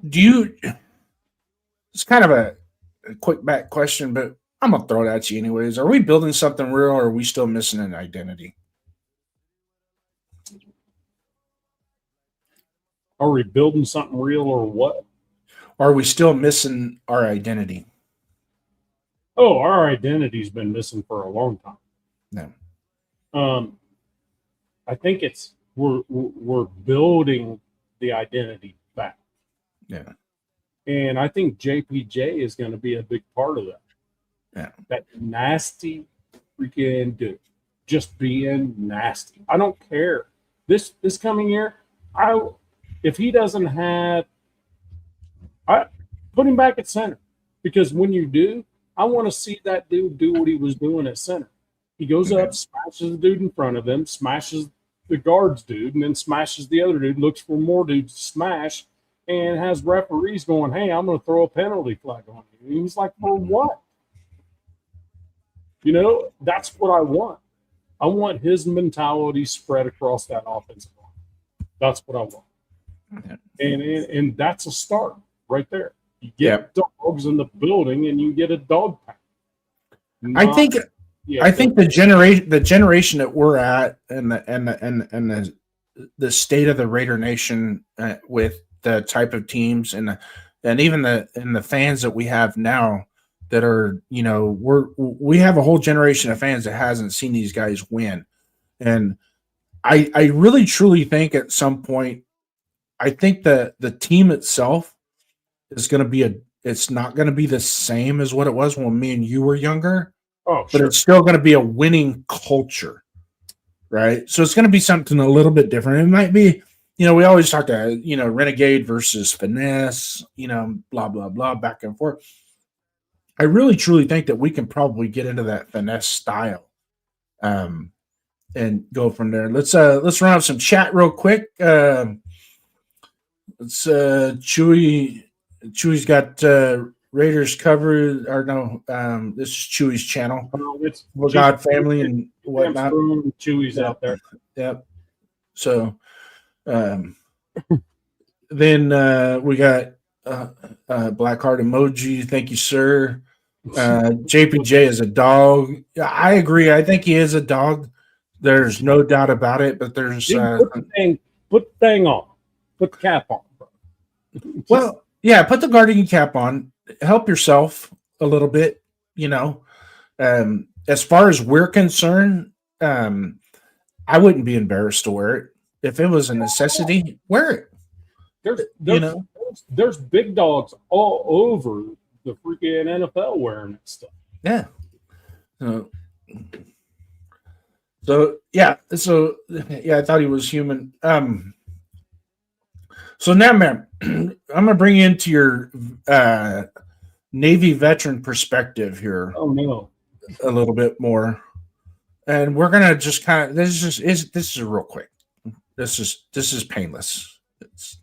Do you? It's kind of a quick back question, but I'm gonna throw it at you anyways. Are we building something real, or are we still missing an identity? Are we building something real or what? Are we still missing our identity? Oh, our identity's been missing for a long time. No. I think it's we're building the identity back. Yeah. And I think JPJ is going to be a big part of that. Yeah. That nasty freaking dude. Just being nasty. I don't care. This coming year, if he doesn't have, I put him back at center. Because when you do, I want to see that dude do what he was doing at center. He goes up, smashes the dude in front of him, smashes the guards dude, and then smashes the other dude, looks for more dudes to smash, and has referees going, hey, I'm going to throw a penalty flag on you. And he's like, for what? You know, that's what I want. I want his mentality spread across that offensive line. That's what I want. And that's a start right there. You get dogs in the building and you get a dog pack. I think the generation that we're at and the state of the Raider Nation with the type of teams and even the fans that we have now that are, you know, we have a whole generation of fans that hasn't seen these guys win. And I really truly think at some point, I think that the team itself is going to be it's not going to be the same as what it was when me and you were younger. Oh, but sure. It's still going to be a winning culture, right? So it's going to be something a little bit different. It might be, you know, we always talk to, you know, renegade versus finesse, you know, blah, blah, blah, back and forth. I really, truly think that we can probably get into that finesse style and go from there. Let's run out some chat real quick. Chewy's got Raiders covered, or no, this is Chewy's channel. It's God family and whatnot. Chewy's out there. Yep. So then we got Blackheart emoji. Thank you, sir. JPJ is a dog. I agree. I think he is a dog. There's no doubt about it. But there's put the thing on. Put the cap on, bro. Well, yeah, put the guardian cap on. Help yourself a little bit, you know. As far as we're concerned, I wouldn't be embarrassed to wear it. If it was a necessity, wear it. There's big dogs all over the freaking NFL wearing that stuff. Yeah. So I thought he was human. So now, man, I'm gonna bring you into your Navy veteran perspective here. Oh no, a little bit more, and we're gonna just kind of this is real quick. This is painless. It's,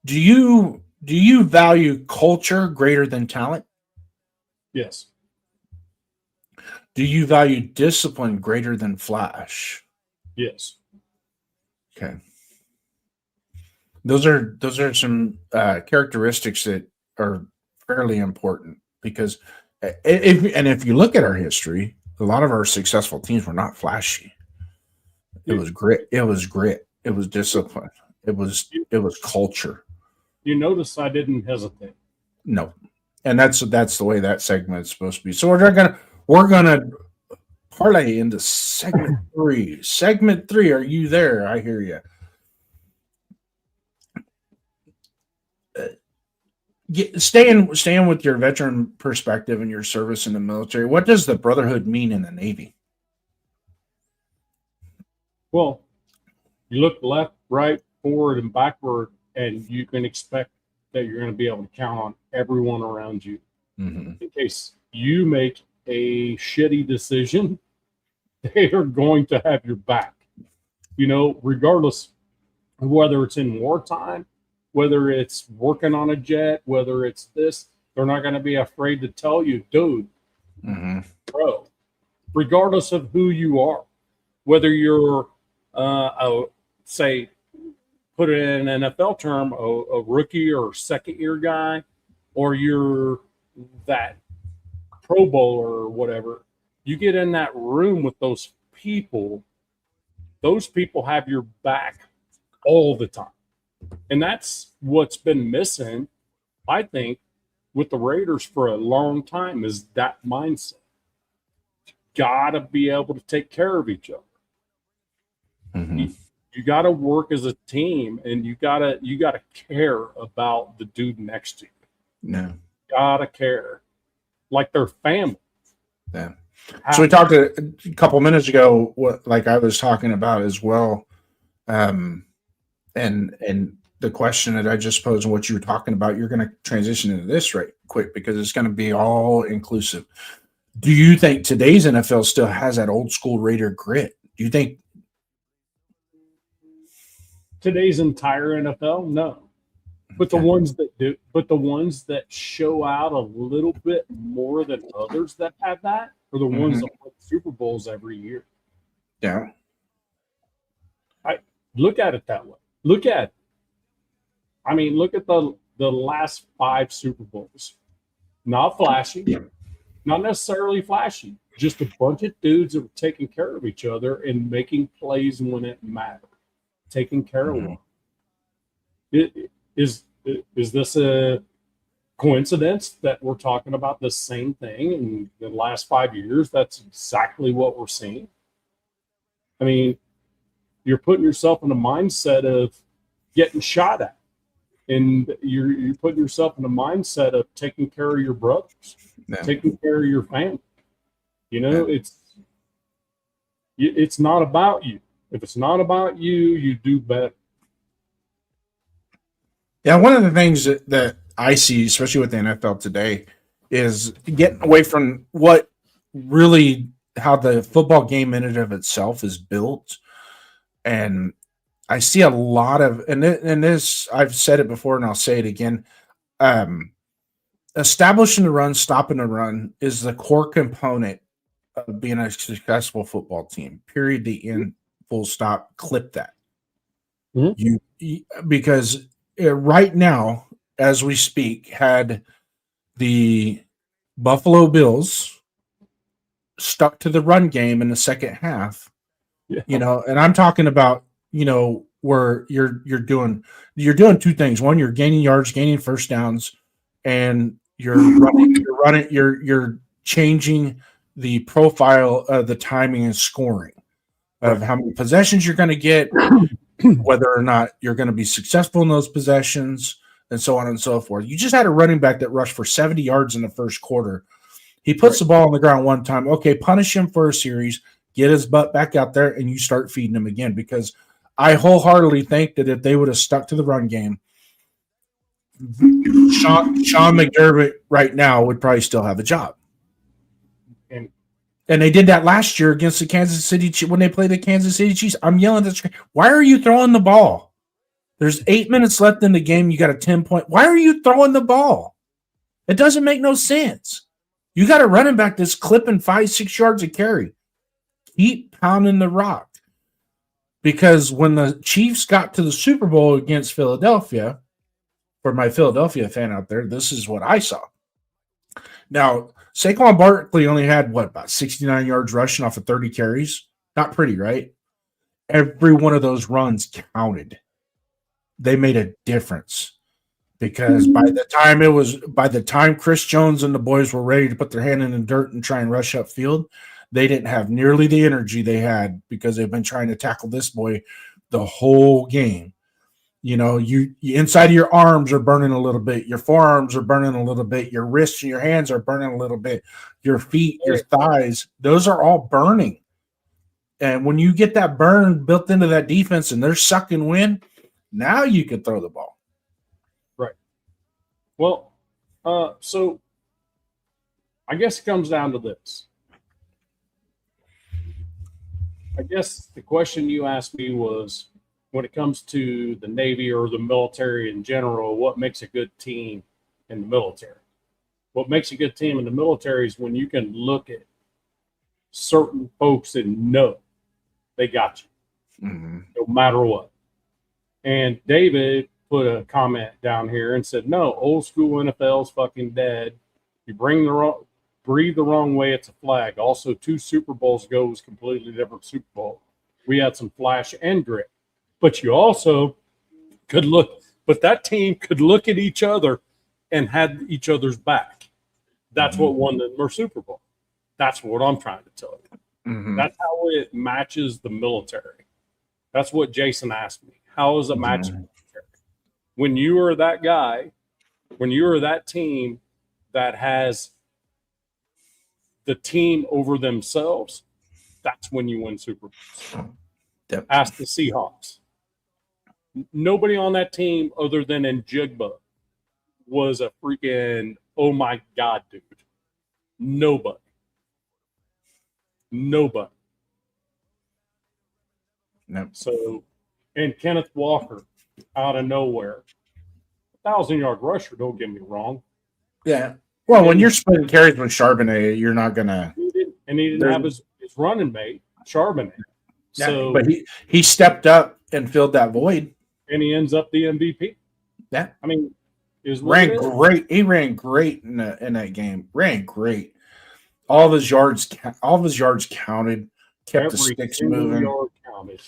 do you value culture greater than talent? Yes. Do you value discipline greater than flash? Yes. Okay. Those are some characteristics that are fairly important because if you look at our history, a lot of our successful teams were not flashy. It was grit. It was discipline. It was culture. You notice I didn't hesitate. No, and that's the way that segment is supposed to be. So we're gonna parlay into segment 3. Segment 3. Are you there? I hear you. Staying with your veteran perspective and your service in the military, what does the brotherhood mean in the Navy? Well, you look left, right, forward, and backward, and you can expect that you're going to be able to count on everyone around you. Mm-hmm. In case you make a shitty decision, they are going to have your back. You know, regardless of whether it's in wartime, whether it's working on a jet, whether it's this, they're not going to be afraid to tell you, dude, mm-hmm. bro, regardless of who you are, whether you're, say, put it in an NFL term, a rookie or second year guy, or you're that Pro Bowler or whatever. You get in that room with those people have your back all the time. And that's what's been missing, I think, with the Raiders for a long time, is that mindset. Gotta be able to take care of each other. Mhm. You gotta work as a team, and you gotta care about the dude next to you. No. Gotta care. Like they're family. Yeah. So we talked a couple minutes ago, what like I was talking about as well, and the question that I just posed and what you were talking about, you're going to transition into this right quick because it's going to be all inclusive. Do you think today's NFL still has that old school Raider grit? Do you think today's entire NFL? No. But the ones that do, but the ones that show out a little bit more than others that have that are the ones that win Super Bowls every year. Yeah. Look at it that way. Look at the last 5 Super Bowls. Not flashy, not necessarily flashy, just a bunch of dudes that were taking care of each other and making plays when it mattered, taking care of one. Is this a coincidence that we're talking about the same thing in the last 5 years? That's exactly what we're seeing. I mean, you're putting yourself in a mindset of getting shot at, and you're putting yourself in a mindset of taking care of your brothers, taking care of your family. You know, it's not about you. If it's not about you, you do better. Yeah, one of the things that I see, especially with the NFL today, is getting away from what really how the football game in and of itself is built. And I see a lot of, and this, I've said it before and I'll say it again. Establishing the run, stopping the run is the core component of being a successful football team. Period. The end. Full stop. Clip that. Because right now, as we speak, had the Buffalo Bills stuck to the run game in the second half, you know, and I'm talking about, you know, where you're doing 2 things. One, you're gaining yards, gaining first downs, and you're changing the profile of the timing and scoring of how many possessions you're going to get, whether or not you're going to be successful in those possessions, and so on and so forth. You just had a running back that rushed for 70 yards in the first quarter. He puts the ball on the ground one time. Okay, punish him for a series, get his butt back out there, and you start feeding him again. Because I wholeheartedly think that if they would have stuck to the run game, Sean McDermott right now would probably still have a job. And they did that last year against the Kansas City when they played the Kansas City Chiefs. I'm yelling at the screen. Why are you throwing the ball? There's 8 minutes left in the game. You got a 10-point. Why are you throwing the ball? It doesn't make no sense. You got a running back that's clipping 5-6 yards a carry. Keep pounding the rock. Because when the Chiefs got to the Super Bowl against Philadelphia, for my Philadelphia fan out there, this is what I saw. Now, Saquon Barkley only had, about 69 yards rushing off of 30 carries? Not pretty, right? Every one of those runs counted. They made a difference. Because by the time Chris Jones and the boys were ready to put their hand in the dirt and try and rush upfield, they didn't have nearly the energy they had because they've been trying to tackle this boy the whole game. You know, you inside of your arms are burning a little bit. Your forearms are burning a little bit. Your wrists and your hands are burning a little bit. Your feet, your thighs, those are all burning. And when you get that burn built into that defense and they're sucking wind, now you can throw the ball. Right. Well, so I guess it comes down to this. I guess the question you asked me was, when it comes to the Navy or the military in general, what makes a good team in the military? What makes a good team in the military is when you can look at certain folks that know they got you Mhm. no matter what. And David put a comment down here and said, "No, old school NFL's fucking dead. You breathe the wrong way, it's a flag. Also, 2 Super Bowls ago was completely different Super Bowl. We had some flash and grit, but you also could look, but that team could look at each other and had each other's back. That's what won the Super Bowl. That's what I'm trying to tell you. Mhm. That's how it matches the military. That's what Jason asked me. How does it match the military? When you are that guy, when you are that team that has the team over themselves, that's when you win Super Bowls. Yep. Ask the Seahawks. Nobody on that team other than Njigba was a freaking, oh my God, dude. Nobody. Nope. So, and Kenneth Walker out of nowhere, 1,000-yard rusher, don't get me wrong. Yeah. Well, when you're splitting carries with Charbonnet, you're not gonna. He didn't have his running mate, Charbonnet. Yeah, So, but he stepped up and filled that void. and he ends up the MVP. Yeah. I mean, Ran great. He ran great in that game. Ran great. All of his yards counted. Kept the sticks moving. Yard counted.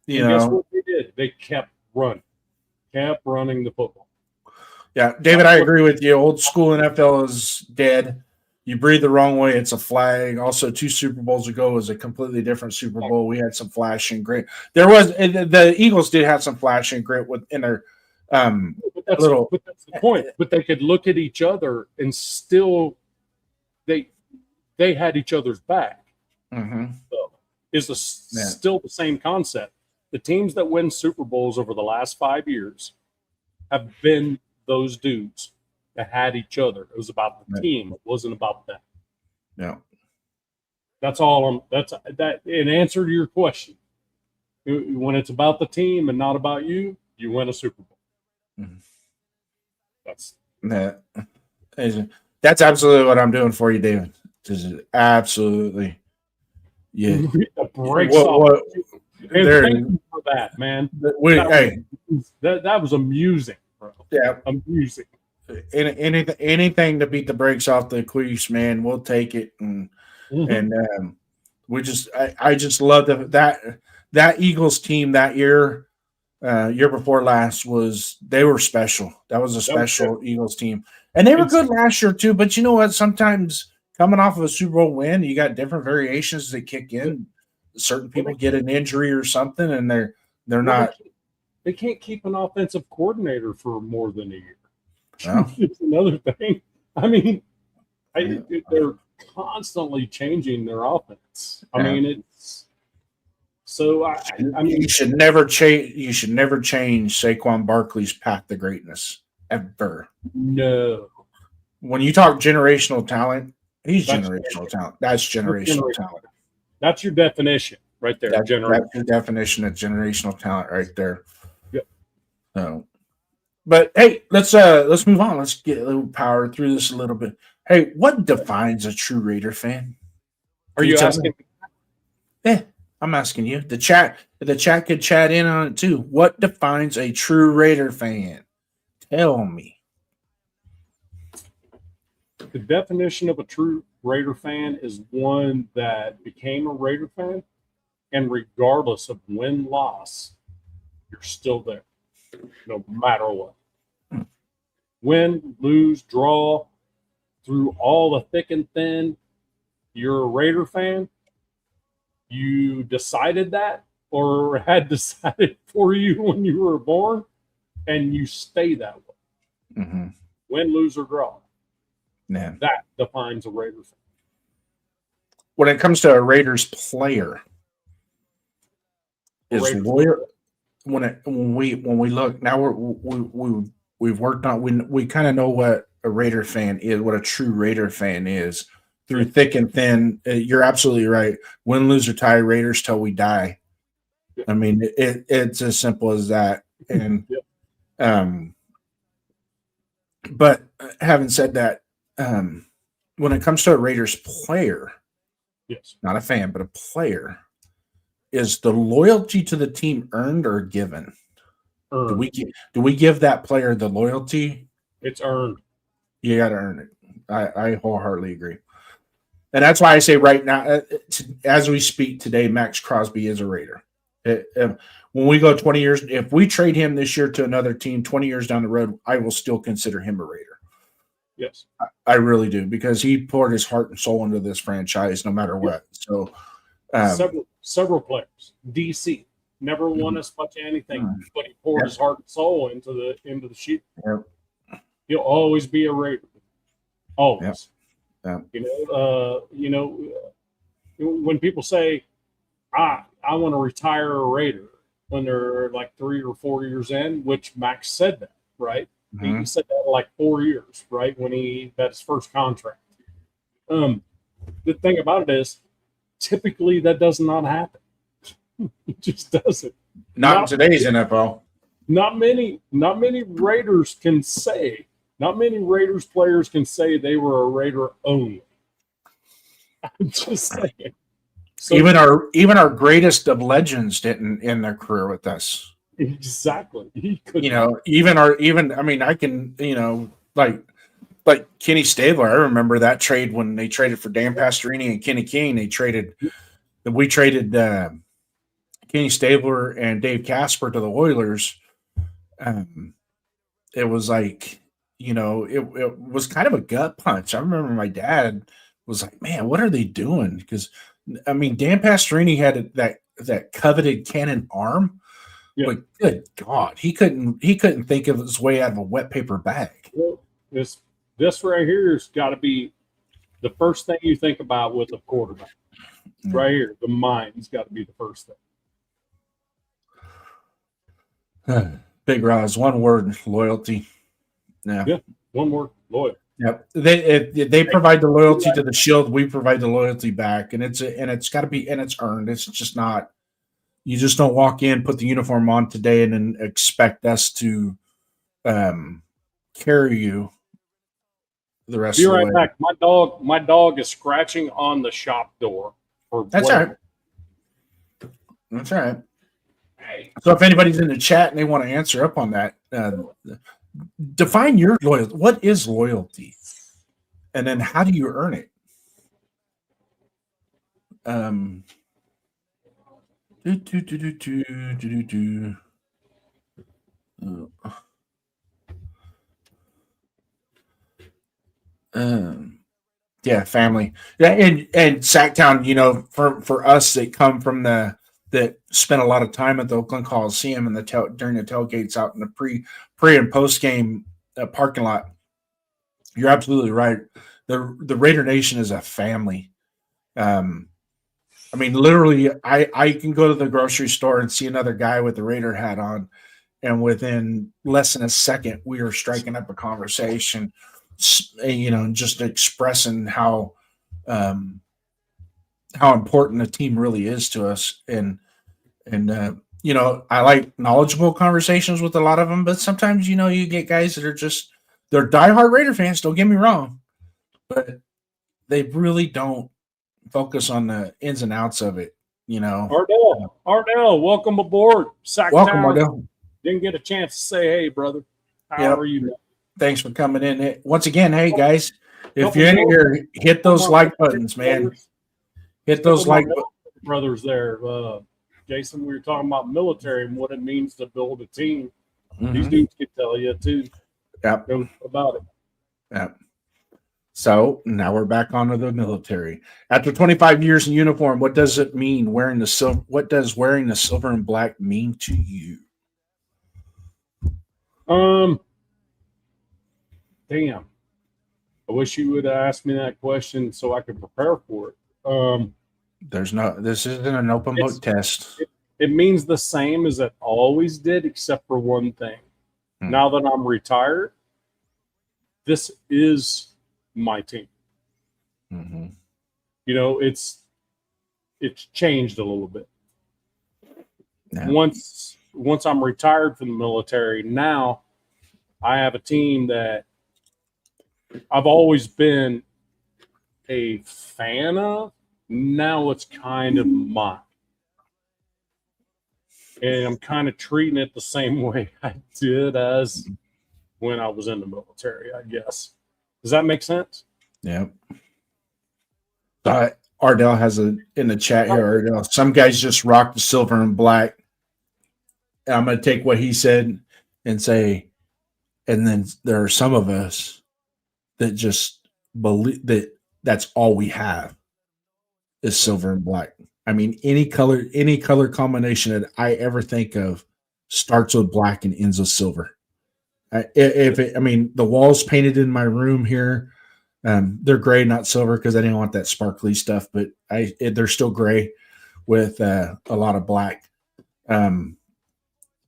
You And guess know. what they did? They kept running the football. Yeah, David, I agree with you. Old school NFL is dead. You breathe the wrong way, it's a flag. Also, 2 Super Bowls ago was a completely different Super Bowl. We had some flash and grit. There was the Eagles did have some flash and grit in their But that's the point. But they could look at each other and still they had each other's back. Mhm. So still the same concept. The teams that win Super Bowls over the last 5 years have been those dudes that had each other. It was about the team. It wasn't about them. Yeah. That's all. That's that. In answer to your question, when it's about the team and not about you, you win a Super Bowl. Mhm. That's That's absolutely what I'm doing for you, David. This is absolutely. Yeah. the breaks off. And there, thank you for that, man. That was amusing, bro. Yeah. Amusing. Anything to beat the brakes off the Queefs, man, we'll take it. And we I just love that Eagles team that year. Year before last they were special. That was a special Eagles team, and they were good last year too. But you know what? Sometimes coming off of a Super Bowl win, you got different variations that kick in. Certain people get an injury or something, and they're not. They can't keep an offensive coordinator for more than a year. Well, it's another thing. I mean, they're constantly changing their offense. I mean, it's so. I mean, you should never change. You should never change Saquon Barkley's path to greatness ever. No. When you talk generational talent, he's generational talent. That's generational talent. That's your definition right there. That's your definition of generational talent right there. Yep. So, but hey, let's move on. Let's get a little power through this a little bit. Hey, what defines a true Raider fan? Are you asking? Yeah, I'm asking you. The chat could chat in on it too. What defines a true Raider fan? Tell me. The definition of a true Raider fan is one that became a Raider fan, and regardless of win loss, you're still there, no matter what. Win, lose, draw, through all the thick and thin, you're a Raider fan. You decided that, or had decided for you when you were born, and you stay that way. Mm-hmm. Win, lose, or draw. Yeah. That defines a Raider fan. When it comes to a Raiders player, is loyal. When we look now, we've worked on we kind of know what a Raider fan is, what a true Raider fan is through thick and thin. You're absolutely right. Win, lose, or tie, Raiders till we die. I mean, it's as simple as that. And but having said that, when it comes to a Raiders player, Yes. not a fan, but a player, is the loyalty to the team earned or given? Do we give that player the loyalty? It's earned. You got to earn it. I wholeheartedly agree. And that's why I say right now, as we speak today, Max Crosby is a Raider. When we go 20 years, if we trade him this year to another team 20 years down the road, I will still consider him a Raider. Yes. I really do, because he poured his heart and soul into this franchise no matter what. So several players. DC never won us much of anything, but he poured his heart and soul into the sheet. Yep. He'll always be a Raider. Always. Yep. When people say, I want to retire a Raider when they're like 3 or 4 years in, which Max said that, right? He said that like 4 years, right? When he got his first contract. The thing about it is, typically that does not happen. It just doesn't. Not in today's NFL. Not many Raiders can say. Not many Raiders players can say they were a Raider only. I'm just saying. So, even our greatest of legends didn't end their career with us. Exactly. He could. I can, like Kenny Stabler. I remember that trade when they traded for Dan Pastorini and Kenny King. We traded Kenny Stabler and Dave Casper to the Oilers. It was like, it was kind of a gut punch. I remember my dad was like, man, what are they doing? Because Dan Pastorini had that coveted cannon arm. Yeah. But good God, he couldn't think of his way out of a wet paper bag. Well, this right here has got to be the first thing you think about with a quarterback. Mm-hmm. Right here, the mind's got to be the first thing. Big Roz, one word: loyalty. Yeah, one word: loyal. Yep, they provide the loyalty to the Shield. We provide the loyalty back, and it's got to be, and it's earned. It's just not. You just don't walk in, put the uniform on today, and then expect us to carry you the rest of the way. Be right back. My dog is scratching on the shop door. That's all right. That's all right. Hey. So if anybody's in the chat and they want to answer up on that, define your loyalty. What is loyalty? And then how do you earn it? Yeah, family. Yeah, and Sacktown, for us that come from that spent a lot of time at the Oakland Coliseum and during the tailgates out in the pre and post game parking lot. You're absolutely right. The Raider Nation is a family. Literally, I can go to the grocery store and see another guy with the Raider hat on, and within less than a second, we are striking up a conversation, just expressing how important the team really is to us. And I like knowledgeable conversations with a lot of them, but sometimes, you get guys that are they're diehard Raider fans, don't get me wrong, but they really don't focus on the ins and outs of it, Ardell, welcome aboard. Welcome, Ardell. Didn't get a chance to say, hey, brother. How are you? Thanks for coming in. Once again, hey, guys, if you're in here, hit those like buttons, man. Hit those like brothers there. Jason, we were talking about military and what it means to build a team. Mm-hmm. These dudes can tell you, too. Yep. About it. Yep. So now we're back onto the military. After 25 years in uniform, what does it mean wearing the silver? What does wearing the silver and black mean to you? Damn. I wish you would have asked me that question so I could prepare for it. This isn't an open book test. It means the same as it always did, except for one thing. Now that I'm retired, this is my team. Mm-hmm. It's changed a little bit. Yeah. Once I'm retired from the military, now I have a team that I've always been a fan of, now it's kind of mine. And I'm kind of treating it the same way I did as when I was in the military, I guess. Does that make sense? Yeah. Ardell has in the chat here. Ardell, some guys just rock the silver and black. And I'm going to take what he said and say, and then there are some of us that just believe that that's all we have is silver and black. I mean, any color combination that I ever think of starts with black and ends with silver. I mean, the walls painted in my room here, they're gray, not silver, because I didn't want that sparkly stuff. But they're still gray with a lot of black. And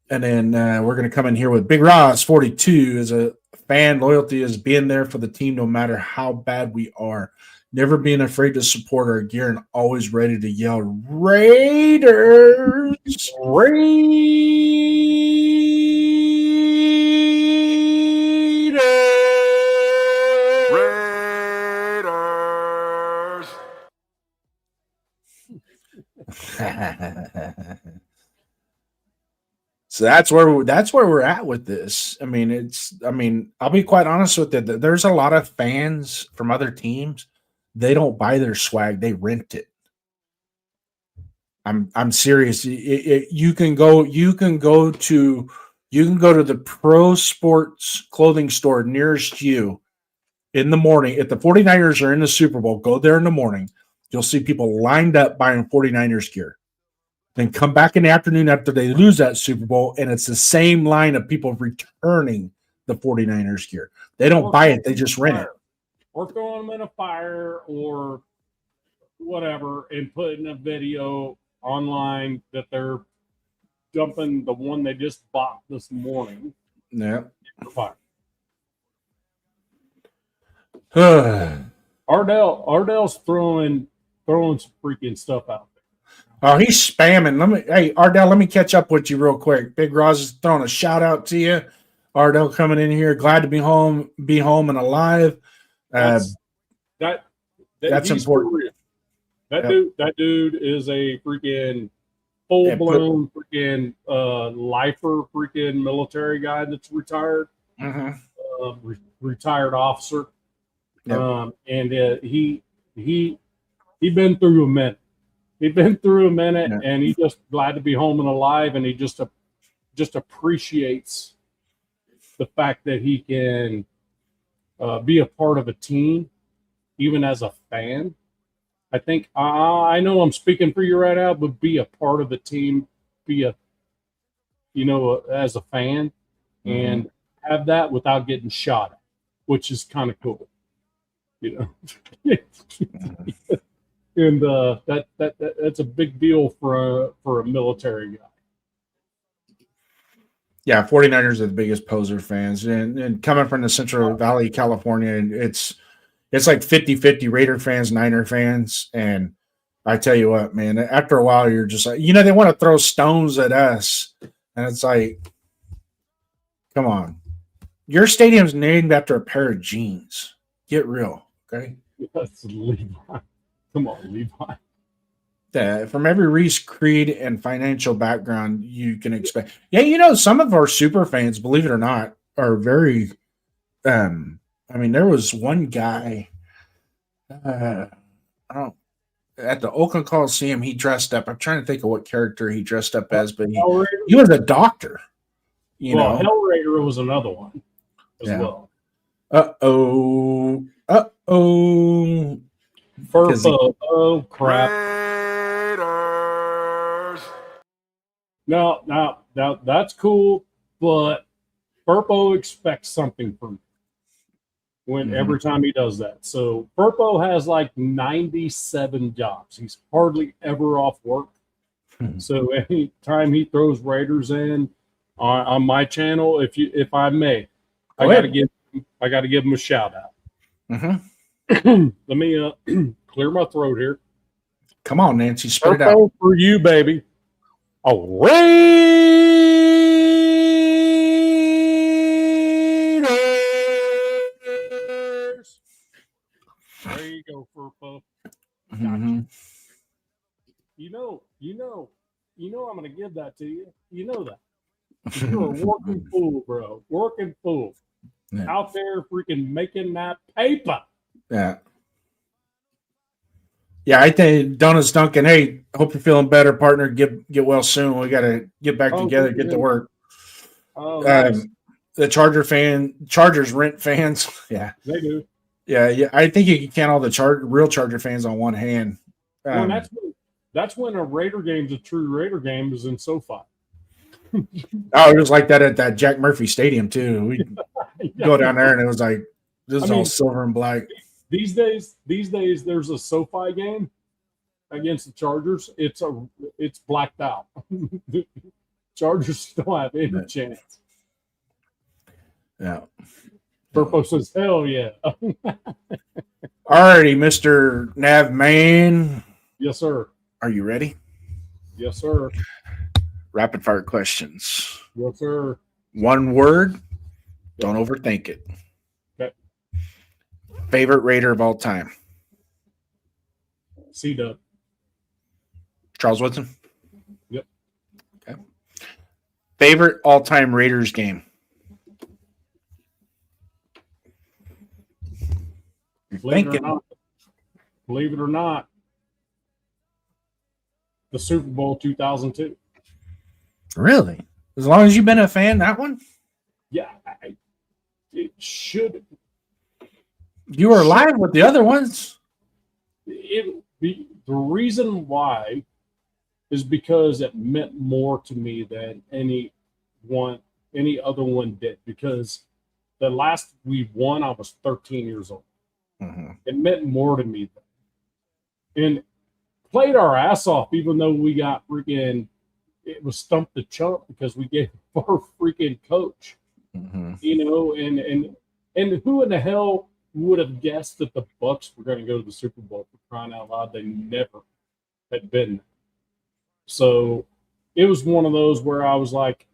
then we're going to come in here with Big Ross 42 as a fan. Loyalty is being there for the team no matter how bad we are. Never being afraid to support our gear and always ready to yell Raiders. Raiders. So that's where we're at with this. I mean, I'll be quite honest with you. There's a lot of fans from other teams. They don't buy their swag; they rent it. I'm serious. You can go to the pro sports clothing store nearest you in the morning. If the 49ers are in the Super Bowl, go there in the morning. You'll see people lined up buying 49ers gear. Then come back in the afternoon after they lose that Super Bowl, and it's the same line of people returning the 49ers gear. They don't buy it; they just rent it. Or throwing them in a fire or whatever and putting a video online that they're dumping the one they just bought this morning. Yeah. Fire. Oh, Ardell's throwing some freaking stuff out there. he's spamming. Hey, Ardell, let me catch up with you real quick. Big Roz is throwing a shout out to you. Ardell coming in here, glad to be home and alive. That's important. That dude is a freaking full blown freaking lifer freaking military guy that's retired, retired officer. Yep. And he been through a minute. He's been through a minute, Yeah. and he's just glad to be home and alive, and he just appreciates the fact that he can be a part of a team, even as a fan. I think I know I'm speaking for you right now, but be a part of a team, as a fan, and have that without getting shot at, which is kind of cool, And that's a big deal for a military guy. Yeah, 49ers are the biggest poser fans. And coming from the Central Valley, California, it's like 50-50 Raider fans, Niner fans. And I tell you what, man, after a while, you're just like, they want to throw stones at us. And it's like, come on. Your stadium's named after a pair of jeans. Get real, okay? That's Levi. Come on, Levi. From every Reese, creed, and financial background you can expect. Yeah, some of our super fans, believe it or not, are very there was one guy at the Oakland Coliseum, he dressed up. I'm trying to think of what character he dressed up as, but he was a doctor. Hellraider was another one as well. Uh-oh. Oh, crap. Now, that's cool, but Furpo expects something from me every time he does that. So Furpo has like 97 jobs. He's hardly ever off work. So anytime he throws Raiders in on my channel, if I may, I got to give him a shout out. Let me clear my throat here. Come on, Nancy, spit it out for you, baby. Raiders. There you go, Furpo. Gotcha. I'm going to give that to you. You know that. You're a working fool, bro. Working fool. Yeah. Out there freaking making that paper. Yeah. Yeah, I think Donuts Duncan, hey, hope you're feeling better, partner. Get well soon. We got to get back together, get to work. Oh, nice. The Chargers rent fans. Yeah. They do. Yeah. I think you can count all the real Charger fans on one hand. Well, that's when a Raider game's a true Raider game is in SoFi. It was like that at that Jack Murphy Stadium too. We go down there and it was like this is all silver and black. These days, there's a SoFi game against the Chargers. It's blacked out. The Chargers don't have any chance. Yeah. Purple says, hell yeah. Alrighty, Mr. Nav Man. Yes, sir. Are you ready? Yes, sir. Rapid fire questions. Yes, sir. One word. Don't overthink it. Okay. Favorite Raider of all time? C-Dub. Charles Woodson? Yep. Okay. Favorite all-time Raiders game? Believe it or not, the Super Bowl 2002. Really? As long as you've been a fan, that one? Yeah, it should. You were alive with the other ones. The reason why is because it meant more to me than any other one did. Because the last we won, I was 13 years old. Mm-hmm. It meant more to me then. And played our ass off, even though we got freaking, it was stumped the chump because we gave our freaking coach, mm-hmm. And who in the hell would have guessed that the Bucs were going to go to the Super Bowl? For crying out loud, they never had been. So it was one of those where I was like,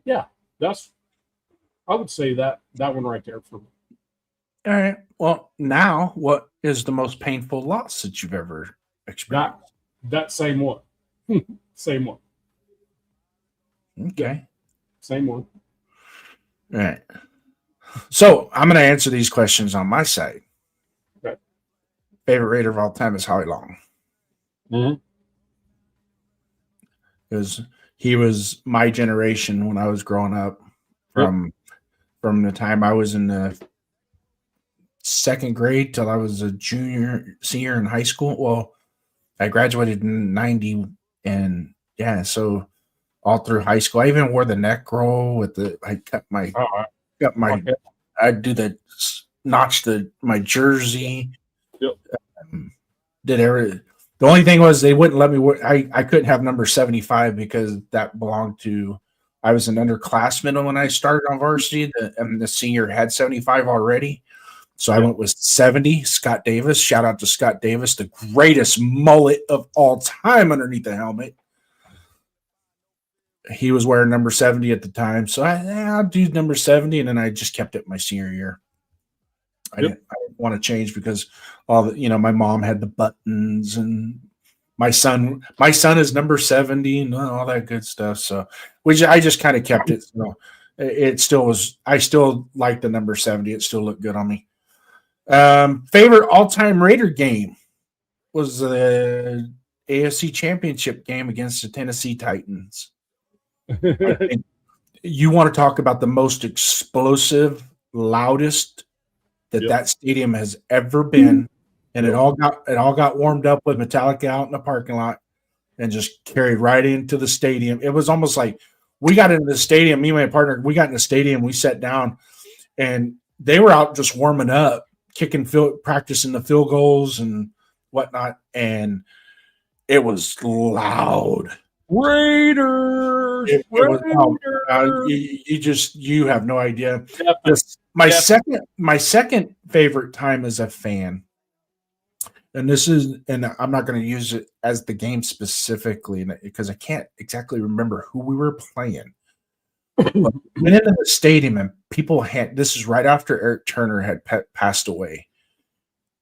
yeah, I would say that one right there for me. All right. Well, now what is the most painful loss that you've ever experienced? That same one. Same one. Okay. Same one. All right. So I'm going to answer these questions on my side. Okay. Favorite Raider of all time is Howie Long. Mm-hmm. Because he was my generation when I was growing up. From the time I was in the second grade till I was a senior in high school. Well, I graduated in 90, and yeah, so all through high school, I even wore the neck roll my jersey. Yep. The only thing was they wouldn't let me wear. I couldn't have number 75 because that belonged to. I was an underclassman when I started on varsity, and the senior had 75 already. So I went with 70, Scott Davis. Shout out to Scott Davis, the greatest mullet of all time underneath the helmet. He was wearing number 70 at the time. So I'll do number 70, and then I just kept it my senior year. I didn't want to change because my mom had the buttons, and my son is number 70 and all that good stuff. So I just kind of kept it. So it still was. I still like the number 70. It still looked good on me. Favorite all-time Raider game was the AFC Championship game against the Tennessee Titans. You want to talk about the most explosive, loudest that stadium has ever been, and it all got warmed up with Metallica out in the parking lot and just carried right into the stadium. It was almost like we got into the stadium, me and my partner, we got in the stadium, we sat down, and they were out just warming up, practicing the field goals and whatnot, and it was loud. Raiders. It was loud. You have no idea. My second favorite time as a fan, and I'm not going to use it as the game specifically because I can't exactly remember who we were playing. But we went into the stadium and this is right after Eric Turner had passed away.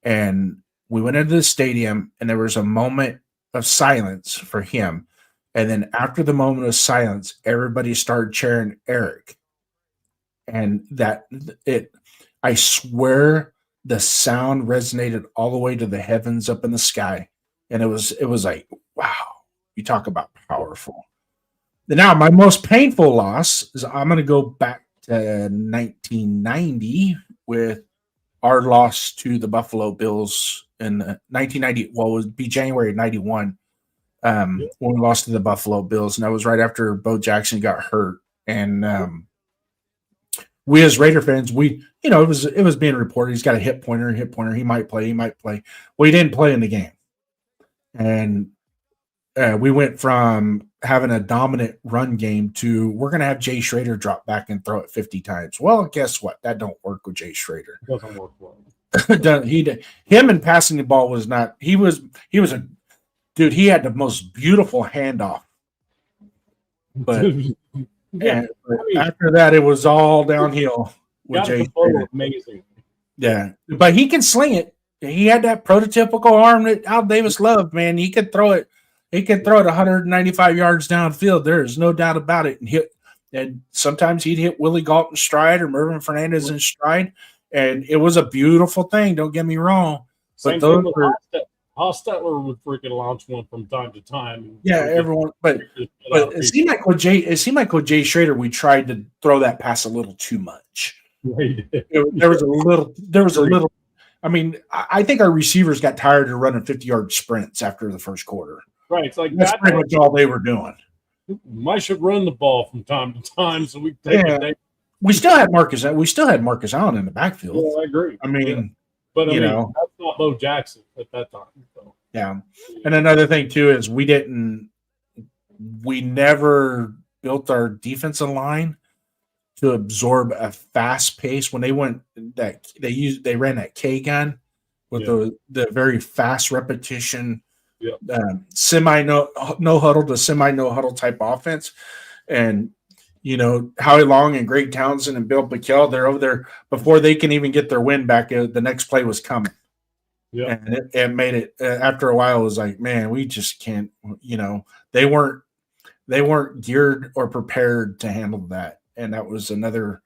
And we went into the stadium and there was a moment of silence for him. And then after the moment of silence, everybody started cheering Eric. And I swear the sound resonated all the way to the heavens up in the sky. And it was like, wow, you talk about powerful. Now, my most painful loss is I'm going to go back to 1990 with our loss to the Buffalo Bills in 1990. Well, it would be January of 91 when we lost to the Buffalo Bills. And that was right after Bo Jackson got hurt. And we as Raider fans, it was being reported he's got a hip pointer. He might play. Well, he didn't play in the game. And we went from having a dominant run game to we're going to have Jay Schrader drop back and throw it 50 times. Well, guess what? That don't work with Jay Schrader. Doesn't work well. Him and passing the ball was not. He was a dude. He had the most beautiful handoff. But, after that, it was all downhill with Jay Schrader. Amazing. Yeah, but he can sling it. He had that prototypical arm that Al Davis loved, man. He could throw it. He could throw it 195 yards downfield. There is no doubt about it. And sometimes he'd hit Willie Gault in stride or Mervin Fernandez in stride, and it was a beautiful thing. Don't get me wrong. Same thing with Hostetler would freaking launch one from time to time. Yeah, everyone. But it seemed like with Jay Schrader, we tried to throw that pass a little too much. There was a little. I mean, I think our receivers got tired of running 50-yard sprints after the first quarter. Right. It's like that's pretty much all they were doing. I should run the ball from time to time so we can take it. We still had Marcus Allen in the backfield. Yeah, I agree. I mean, but that's not Bo Jackson at that time. So. Yeah. And another thing too is we never built our defensive line to absorb a fast pace. When they ran that K gun with the very fast repetition, semi no huddle to semi no huddle type offense. And Howie Long and Greg Townsend and Bill Bickel, they're over there before they can even get their win back. The next play was coming. Yeah. And it made it after a while. It was like, man, we just can't, they weren't geared or prepared to handle that. And that was another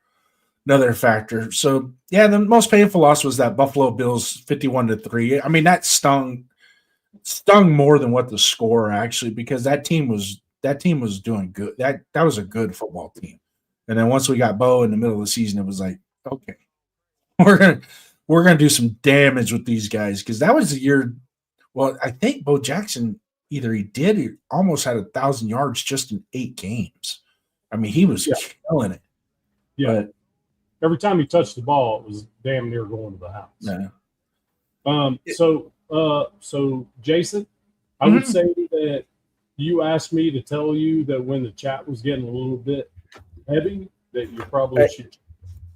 factor. So yeah, the most painful loss was that Buffalo Bills 51-3. I mean, that stung more than what the score actually, because that team was doing good. That was a good football team. And then once we got Bo in the middle of the season, it was like, okay, we're gonna do some damage with these guys, because that was the year. Well, I think Bo Jackson he almost had 1,000 yards just in 8 games. I mean, he was killing it. Yeah. But every time he touched the ball, it was damn near going to the house. Yeah. So Jason, I would say that you asked me to tell you that when the chat was getting a little bit heavy, that you probably should.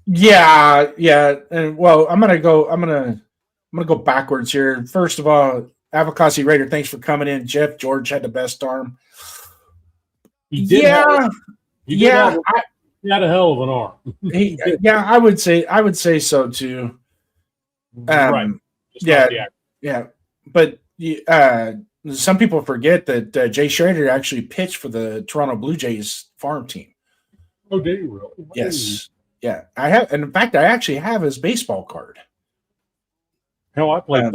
Yeah. And well, I'm gonna go backwards here. First of all, Avocasi Raider, thanks for coming in. Jeff George had the best arm. He did. He had a hell of an arm. I would say so too. Right. Yeah. But some people forget that Jay Schrader actually pitched for the Toronto Blue Jays farm team. Oh, did you really? Yes. Yeah. I have, and in fact, I actually have his baseball card. Hell, I played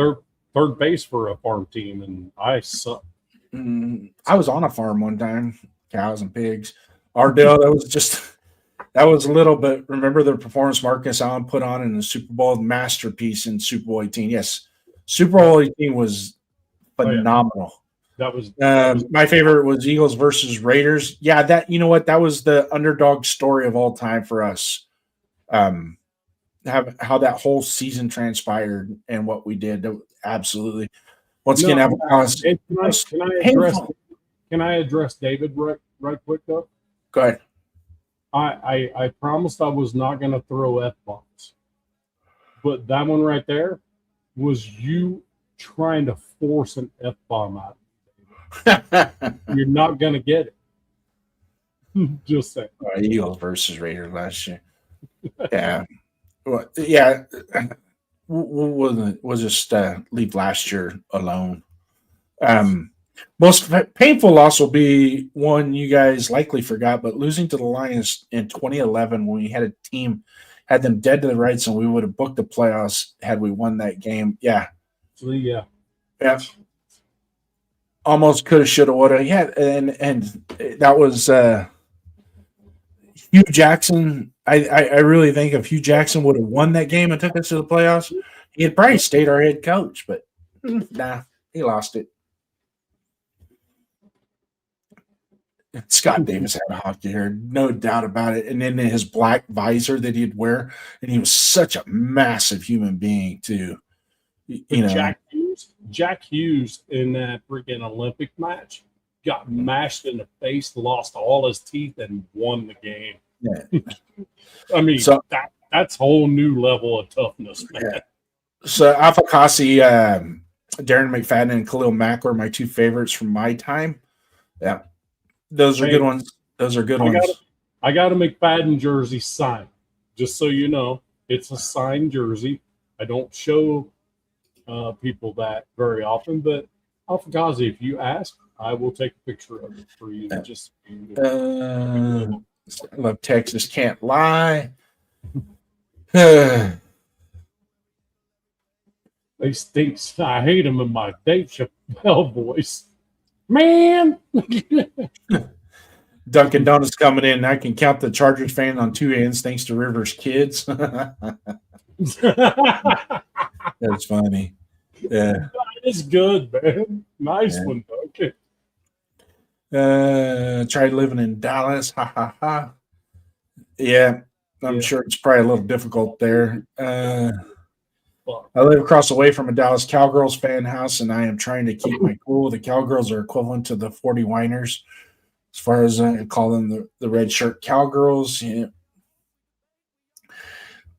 third base for a farm team, and I sucked. I was on a farm one time, cows and pigs. Ardell, that was a little bit. Remember the performance Marcus Allen put on in the Super Bowl masterpiece in Super Bowl 18? Yes, Super Bowl 18 was phenomenal. That was my favorite was Eagles versus Raiders. Yeah, that that was the underdog story of all time for us. How that whole season transpired and what we did. Absolutely. Once again, can I address David right quick though? Go ahead. I promised I was not going to throw F-bombs, but that one right there was you trying to force an F-bomb out. You're not going to get it. Just saying. Eagles versus Raiders last year. Yeah. Well, yeah. We'll just leave last year alone. Most painful loss will be one you guys likely forgot, but losing to the Lions in 2011 when we had a team had them dead to the rights and we would have booked the playoffs had we won that game. Yeah. So, yeah. Yeah. Almost could have, should have, would have. Yeah. And that was Hugh Jackson. I really think if Hugh Jackson would have won that game and took us to the playoffs, he had probably stayed our head coach, but nah, he lost it. Scott Davis had a hockey hair, no doubt about it. And then his black visor that he'd wear, and he was such a massive human being too. You know, Jack Hughes in that freaking Olympic match got mashed in the face, lost all his teeth, and won the game. Yeah. I mean, that's whole new level of toughness, man. Yeah. So Afakasi, Darren McFadden, and Khalil Mack were my two favorites from my time. Yeah. Those are good ones. Those are good ones. I got a McFadden jersey signed. Just so you know, it's a signed jersey. I don't show people that very often, but Afakazi, if you ask, I will take a picture of it for you. I love Texas Can't Lie. They stinks. I hate him in my Dave Chappelle voice. Man. Dunkin' Donuts coming in. I can count the Chargers fan on two hands thanks to Rivers' kids. That's funny. Yeah. It's good, man. Nice one, Duncan. Tried living in Dallas. Ha ha ha. Yeah. I'm sure it's probably a little difficult there. I live across the way from a Dallas Cowgirls fan house, and I am trying to keep my cool. The Cowgirls are equivalent to the 40 Winers, as far as I call them the red shirt Cowgirls. Yeah.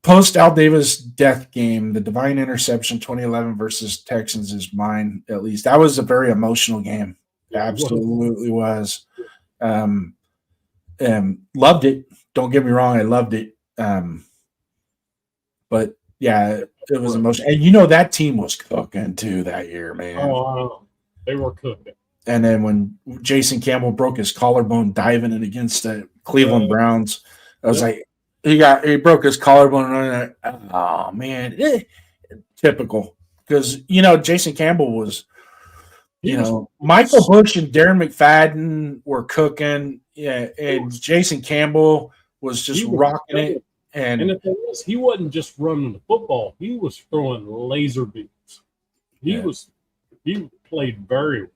Post Al Davis death game, the divine interception 2011 versus Texans is mine, at least. That was a very emotional game. Absolutely was. Loved it. Don't get me wrong, I loved it. But yeah, it was emotional. And you know that team was cooking too that year, man. Oh, they were cooking. And then when Jason Campbell broke his collarbone diving in against the Cleveland Browns, I was like, he broke his collarbone. And I'm like, oh man, typical. Because Jason Campbell was, Michael Bush and Darren McFadden were cooking. Yeah, and Jason Campbell was just rocking it. And the thing is, he wasn't just running the football; he was throwing laser beams. He played very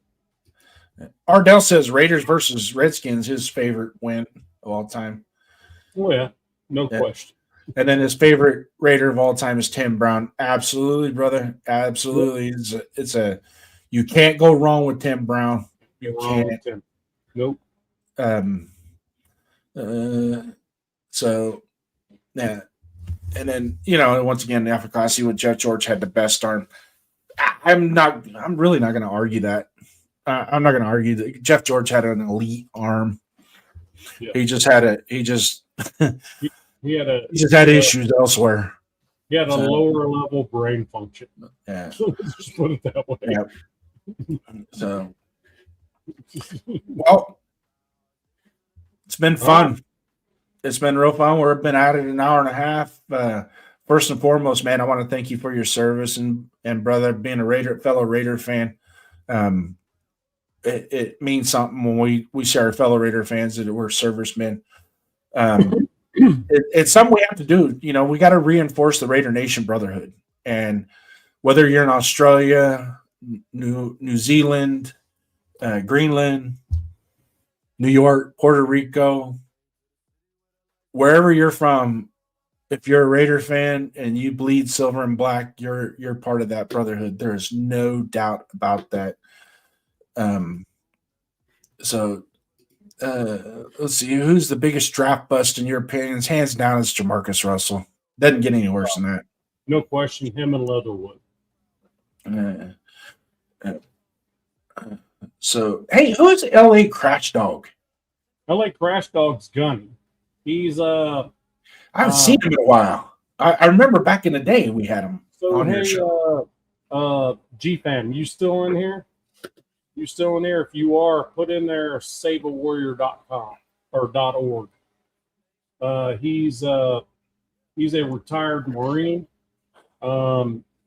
well. Ardell says Raiders versus Redskins, his favorite win of all time. Oh yeah, no question. And then his favorite Raider of all time is Tim Brown. Absolutely, brother. Absolutely. It's a you can't go wrong with Tim Brown. You can't. Nope. So yeah. And then, once again, Afakasi with Jeff George had the best arm. I'm really not going to argue that. I'm not going to argue that Jeff George had an elite arm. Yeah. He just had issues elsewhere. He had a lower level brain function. Yeah. Just put it that way. Yeah. So, well, it's been fun. It's been real fun. We've been at it an hour and a half. First and foremost, man, I want to thank you for your service and brother, being a fellow Raider fan. It means something when we see our fellow Raider fans that we're servicemen. It's something we have to do. We got to reinforce the Raider Nation brotherhood. And whether you're in Australia, New Zealand, Greenland, New York, Puerto Rico, wherever you're from, if you're a Raider fan and you bleed silver and black, you're part of that brotherhood. There is no doubt about that. So let's see, who's the biggest draft bust in your opinions? Hands down, it's Jamarcus Russell. Doesn't get any worse than that. No question, him and Leatherwood. So, hey, who is LA Crash Dog? LA Crash Dog's Gunny. He's I haven't seen him in a while. I remember back in the day we had him so on hey, your show. G-Fam, you still in here? You still in there? If you are, put in there saveawarrior.com or .org. He's a retired Marine.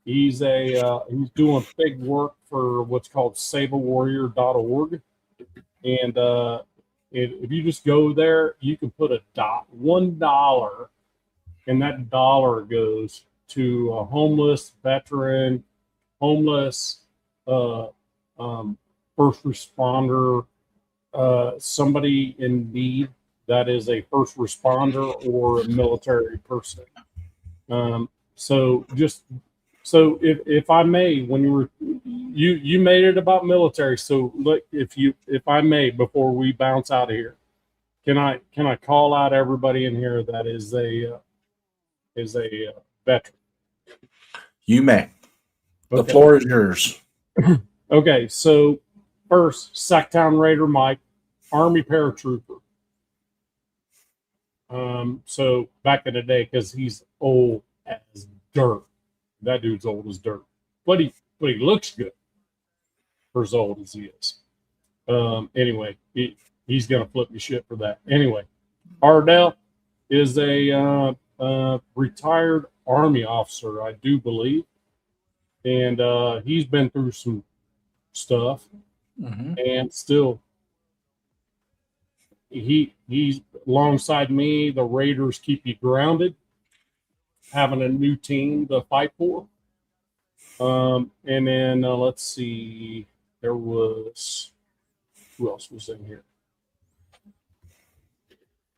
He's doing big work for what's called saveawarrior.org. And if you just go there, you can put $1, and that dollar goes to a homeless veteran, homeless, first responder, somebody in need that is a first responder or a military person. So if I may, when you made it about military. So look, if I may, before we bounce out of here, can I call out everybody in here that is a veteran? You may. The Okay. floor is yours. Okay, so first, Sacktown Raider Mike, Army paratrooper. So back in the day, because he's old as dirt. That dude's old as dirt, but he looks good for as old as he is. Anyway, he's gonna flip me shit for that. Anyway, Ardell is a retired Army officer, I do believe, and he's been through some stuff, and still he's alongside me. The Raiders keep you grounded, having a new team to fight for. And then let's see, there was, who else was in here?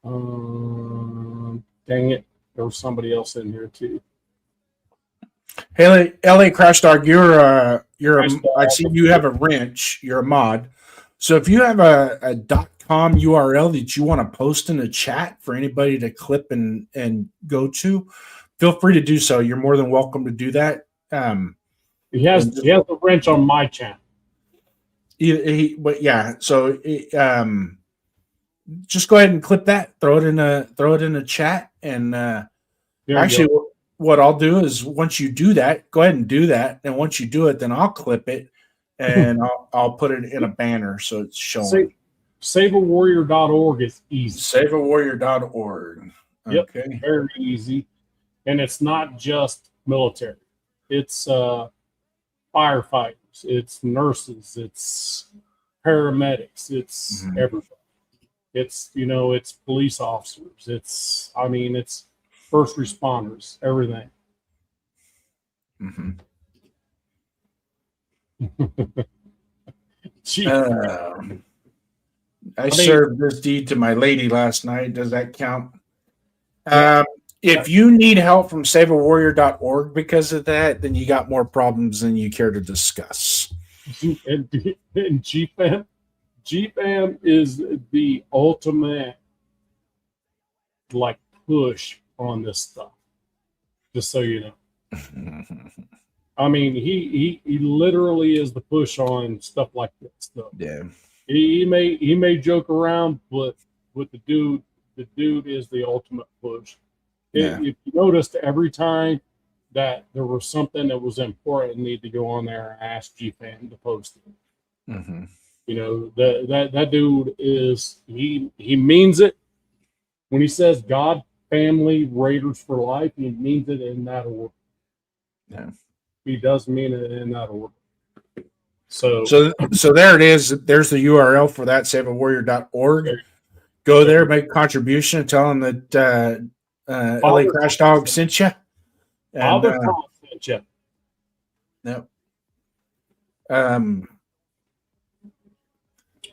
Dang it, there was somebody else in here too. Hey, LA Crash Dog, Crash Dog. I see you have a wrench. You're a mod. So if you have a .com URL that you want to post in the chat for anybody to clip and go to, feel free to do so. You're more than welcome to do that. He has a wrench on my channel. But yeah, so just go ahead and clip that. Throw it in a chat, and actually, what I'll do is once you do that, go ahead and do that, and once you do it, then I'll clip it and I'll put it in a banner so it's showing. Saveawarrior.org is easy. Saveawarrior.org. Yep, Okay. very easy. And it's not just military. It's firefighters, it's nurses, it's paramedics, it's everybody. It's, it's police officers, it's first responders, everything. I served this deed to my lady last night. Does that count? If you need help from saveawarrior.org because of that, then you got more problems than you care to discuss. And GFAM is the ultimate push on this stuff. Just so you know. He literally is the push on stuff like this stuff. Yeah. He may joke around, but with the dude is the ultimate push. Yeah. If you noticed, every time that there was something that was important, need to go on there and ask GFAM to post it. That dude is he means it when he says God, family, Raiders for life. He means it in that order. Yeah, he does mean it in that order. So there it is. There's the URL for that, saveawarrior.org. Go there, make a contribution, and tell them that LA Crash Dog sent you. And, sent you. Yep.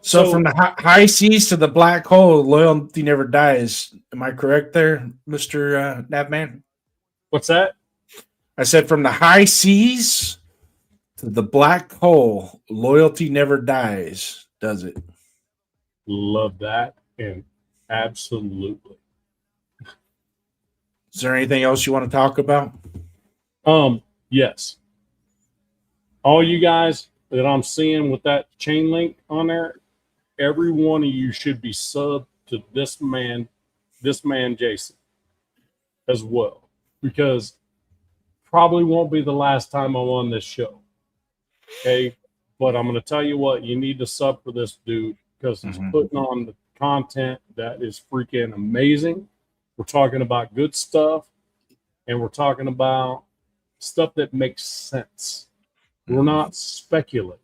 So from the high seas to the black hole, loyalty never dies. Am I correct there, Mr. Navman? What's that? I said from the high seas to the black hole, loyalty never dies, does it? Love that, and absolutely. Is there anything else you want to talk about? Yes. All you guys that I'm seeing with that chain link on there, every one of you should be subbed to this man Jason as well, because probably won't be the last time I'm on this show. Okay, But I'm going to tell you what, you need to sub for this dude because he's putting on the content that is freaking amazing. We're talking about good stuff, and we're talking about stuff that makes sense. We're not speculating.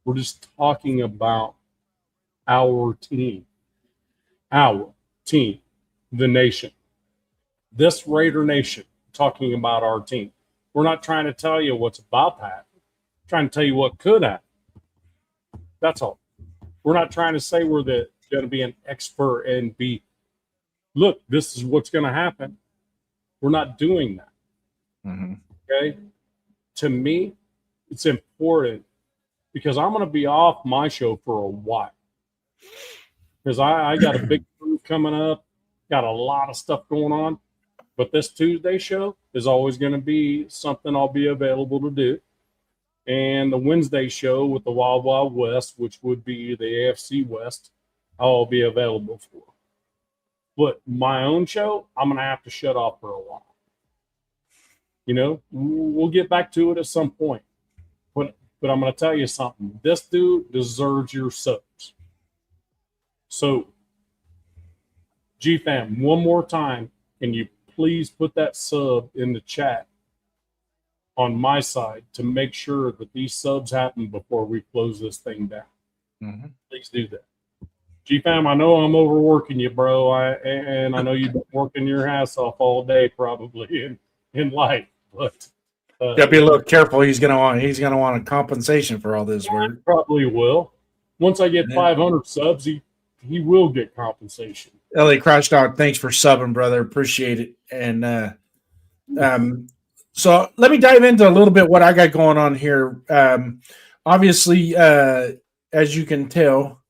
We're just talking about our team, the nation, this Raider Nation, talking about our team. We're not trying to tell you what's about to happen. We're trying to tell you what could happen. That's all. We're not trying to say we're going to be an expert and be, look, this is what's going to happen. We're not doing that. Okay? To me, it's important because I'm going to be off my show for a while. Because I got a big move coming up, got a lot of stuff going on. But this Tuesday show is always going to be something I'll be available to do. And the Wednesday show with the Wild Wild West, which would be the AFC West, I'll be available for. But my own show, I'm going to have to shut off for a while. You know, we'll get back to it at some point. But I'm going to tell you something. This dude deserves your subs. So, G-Fam, one more time, can you please put that sub in the chat on my side to make sure that these subs happen before we close this thing down. Please do that. G-Fam, I know I'm overworking you, bro. And I know you've been working your ass off all day probably in life. But gotta be a little careful. He's gonna want a compensation for all this work. Probably will. Once I get 500 subs, he will get compensation. Elliot Crashdown, thanks for subbing, brother. Appreciate it. And so let me dive into a little bit what I got going on here. Obviously, as you can tell,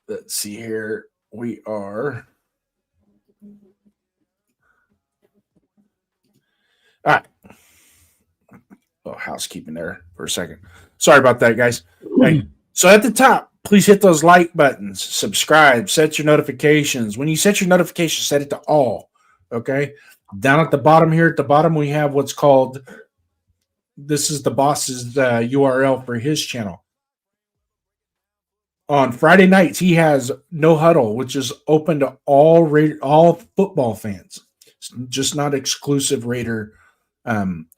let's see here. We are. All right. Oh, housekeeping there for a second. Sorry about that, guys. Right. So at the top, please hit those like buttons, subscribe, set your notifications. When you set your notifications, set it to all. Okay. Down at the bottom here, at the bottom, we have what's called, this is the boss's URL for his channel. On Friday nights, he has No Huddle, which is open to all football fans. It's just not exclusive Raider.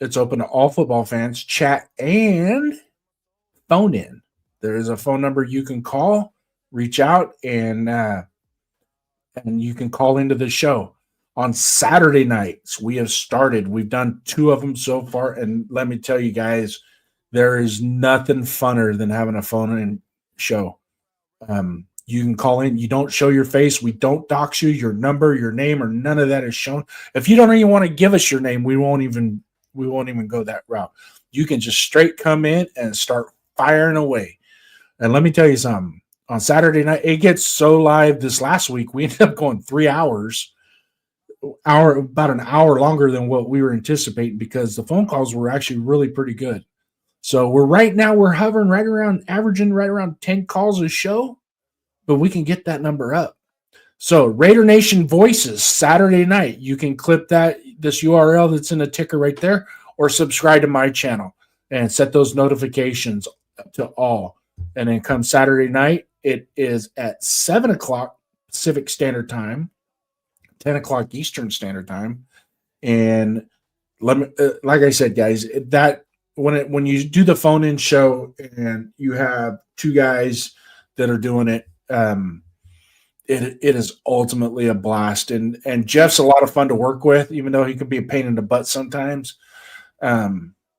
It's open to all football fans. Chat and phone in. There is a phone number you can call, reach out, and you can call into the show. On Saturday nights, we have started. We've done 2 of them so far, and let me tell you guys, there is nothing funner than having a phone-in show. You can call in. You don't show your face. We don't dox you, your number, your name, or none of that is shown. If you don't even want to give us your name, we won't even go that route. You can just straight come in and start firing away. And let me tell you something. On Saturday night, it gets so live. This last week, we ended up going 3 hours. About an hour longer than what we were anticipating because the phone calls were actually really pretty good. So we're hovering averaging right around 10 calls a show, but we can get that number up. So Raider Nation Voices, Saturday night, you can clip this URL that's in the ticker right there, or subscribe to my channel and set those notifications to all. And then come Saturday night, it is at 7 o'clock Pacific Standard Time, 10 o'clock Eastern Standard Time. And let me, like I said, guys, that when you do the phone-in show and you have 2 guys that are doing it, it is ultimately a blast. And Jeff's a lot of fun to work with, even though he can be a pain in the butt sometimes.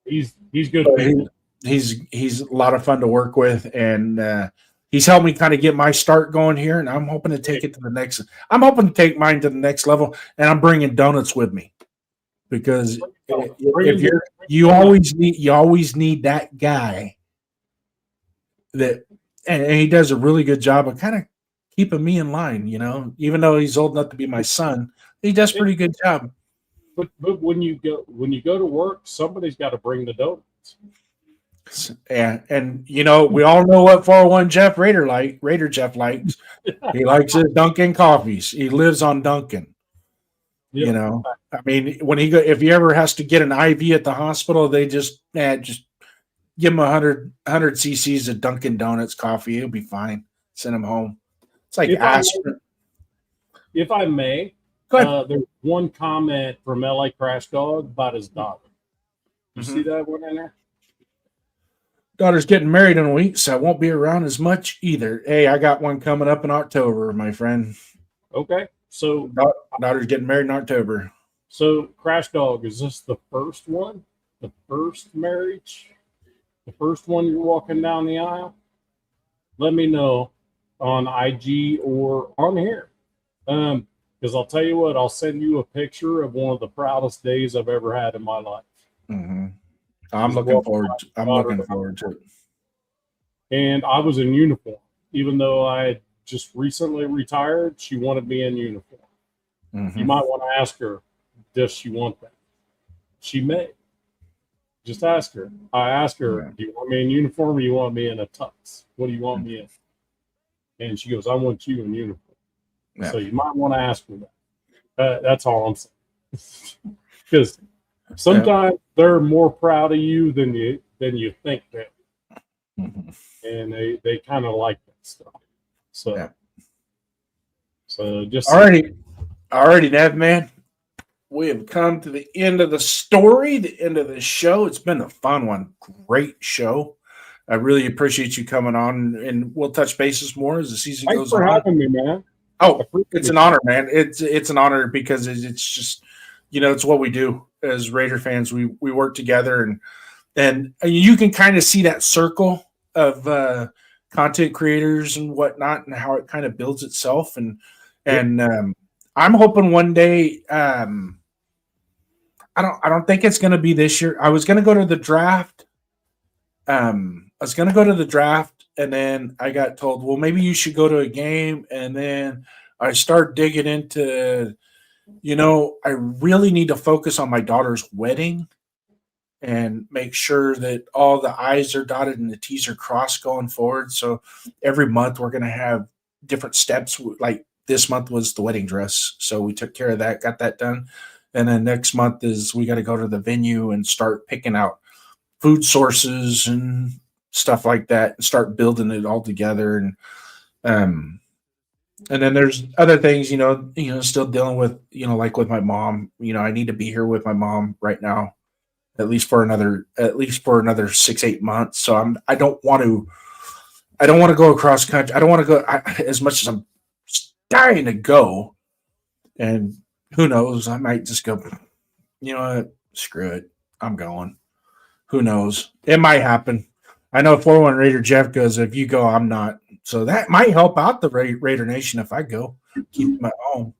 He's good. He's a lot of fun to work with, and he's helped me kind of get my start going here, and I'm hoping to take it to the next. I'm hoping to take mine to the next level, and I'm bringing donuts with me because if you always need that guy that, and he does a really good job of kind of keeping me in line. You know, even though he's old enough to be my son, he does a pretty good job. But when you go to work, somebody's got to bring the donuts. Yeah, and you know, we all know what 401 Raider Jeff likes. He likes his Dunkin' coffees. He lives on Dunkin'. Yeah. You know, I mean, when if he ever has to get an IV at the hospital, they just give him 100 cc's of Dunkin' Donuts coffee. He'll be fine. Send him home. It's like aspirin. If I may, Go ahead. there's one comment from LA Crash Dog about his daughter. You Mm-hmm. see that one in there? Daughter's getting married in a week, so I won't be around as much either. Hey, I got one coming up in October, my friend. Okay. So Daughter's getting married in October. So, Crash Dog, is this the first one? The first marriage? The first one you're walking down the aisle? Let me know on IG or on here. Because I'll tell you what, I'll send you a picture of one of the proudest days I've ever had in my life. Mm-hmm. I'm looking forward to it. And I was in uniform. Even though I had just recently retired, she wanted me in uniform. Mm-hmm. You might want to ask her, does she want that? She may. Just ask her. I asked her, do you want me in uniform or you want me in a tux? What do you want me in? And she goes, I want you in uniform. Yeah. So you might want to ask her that. That's all I'm saying. Because sometimes they're more proud of you than you think they are. Mm-hmm. And they kind of like that stuff. So, so just alrighty, Nev, man. We have come to the end of the story, the end of the show. It's been a fun one. Great show. I really appreciate you coming on, and we'll touch bases more as the season goes on. Thanks for having me, man. Oh, it's an honor, man. It's an honor because it's just, it's what we do as Raider fans. We work together, and you can kind of see that circle of content creators and whatnot, and how it kind of builds itself. And I'm hoping one day. I don't think it's going to be this year. I was going to go to the draft. And then I got told, well, maybe you should go to a game. And then I started digging into, I really need to focus on my daughter's wedding and make sure that all the I's are dotted and the T's are crossed going forward. So every month we're going to have different steps. Like this month was the wedding dress. So we took care of that, got that done. And then next month is we got to go to the venue and start picking out food sources and stuff like that and start building it all together. And then there's other things, still dealing with, like with my mom, I need to be here with my mom right now, at least for another 6-8 months. So I don't want to go across country. I don't want to go as much as I'm dying to go. And who knows? I might just go, you know what? Screw it. I'm going. Who knows? It might happen. I know 401 Raider Jeff goes, if you go, I'm not. So that might help out the Raider Nation if I go. Keep them at home.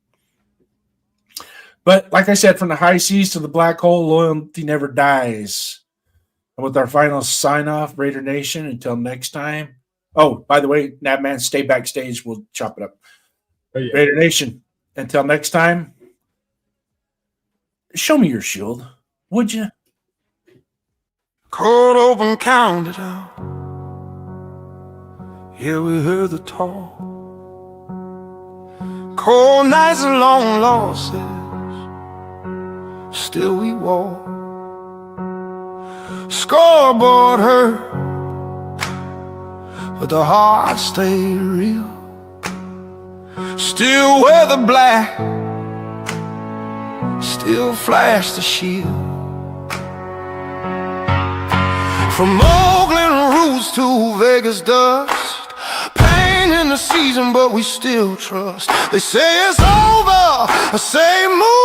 But like I said, from the high seas to the black hole, loyalty never dies. And with our final sign-off, Raider Nation, until next time. Oh, by the way, Nabman, stay backstage. We'll chop it up. Oh, yeah. Raider Nation, until next time. Show me your shield, would you? Cold open, counted out. Yeah, we heard the talk. Cold nights and long losses, still we walk. Scoreboard hurt, but the heart stayed real. Still wear the black, still flash the shield. From Oakland roots to Vegas dust, pain in the season, but we still trust. They say it's over, I say move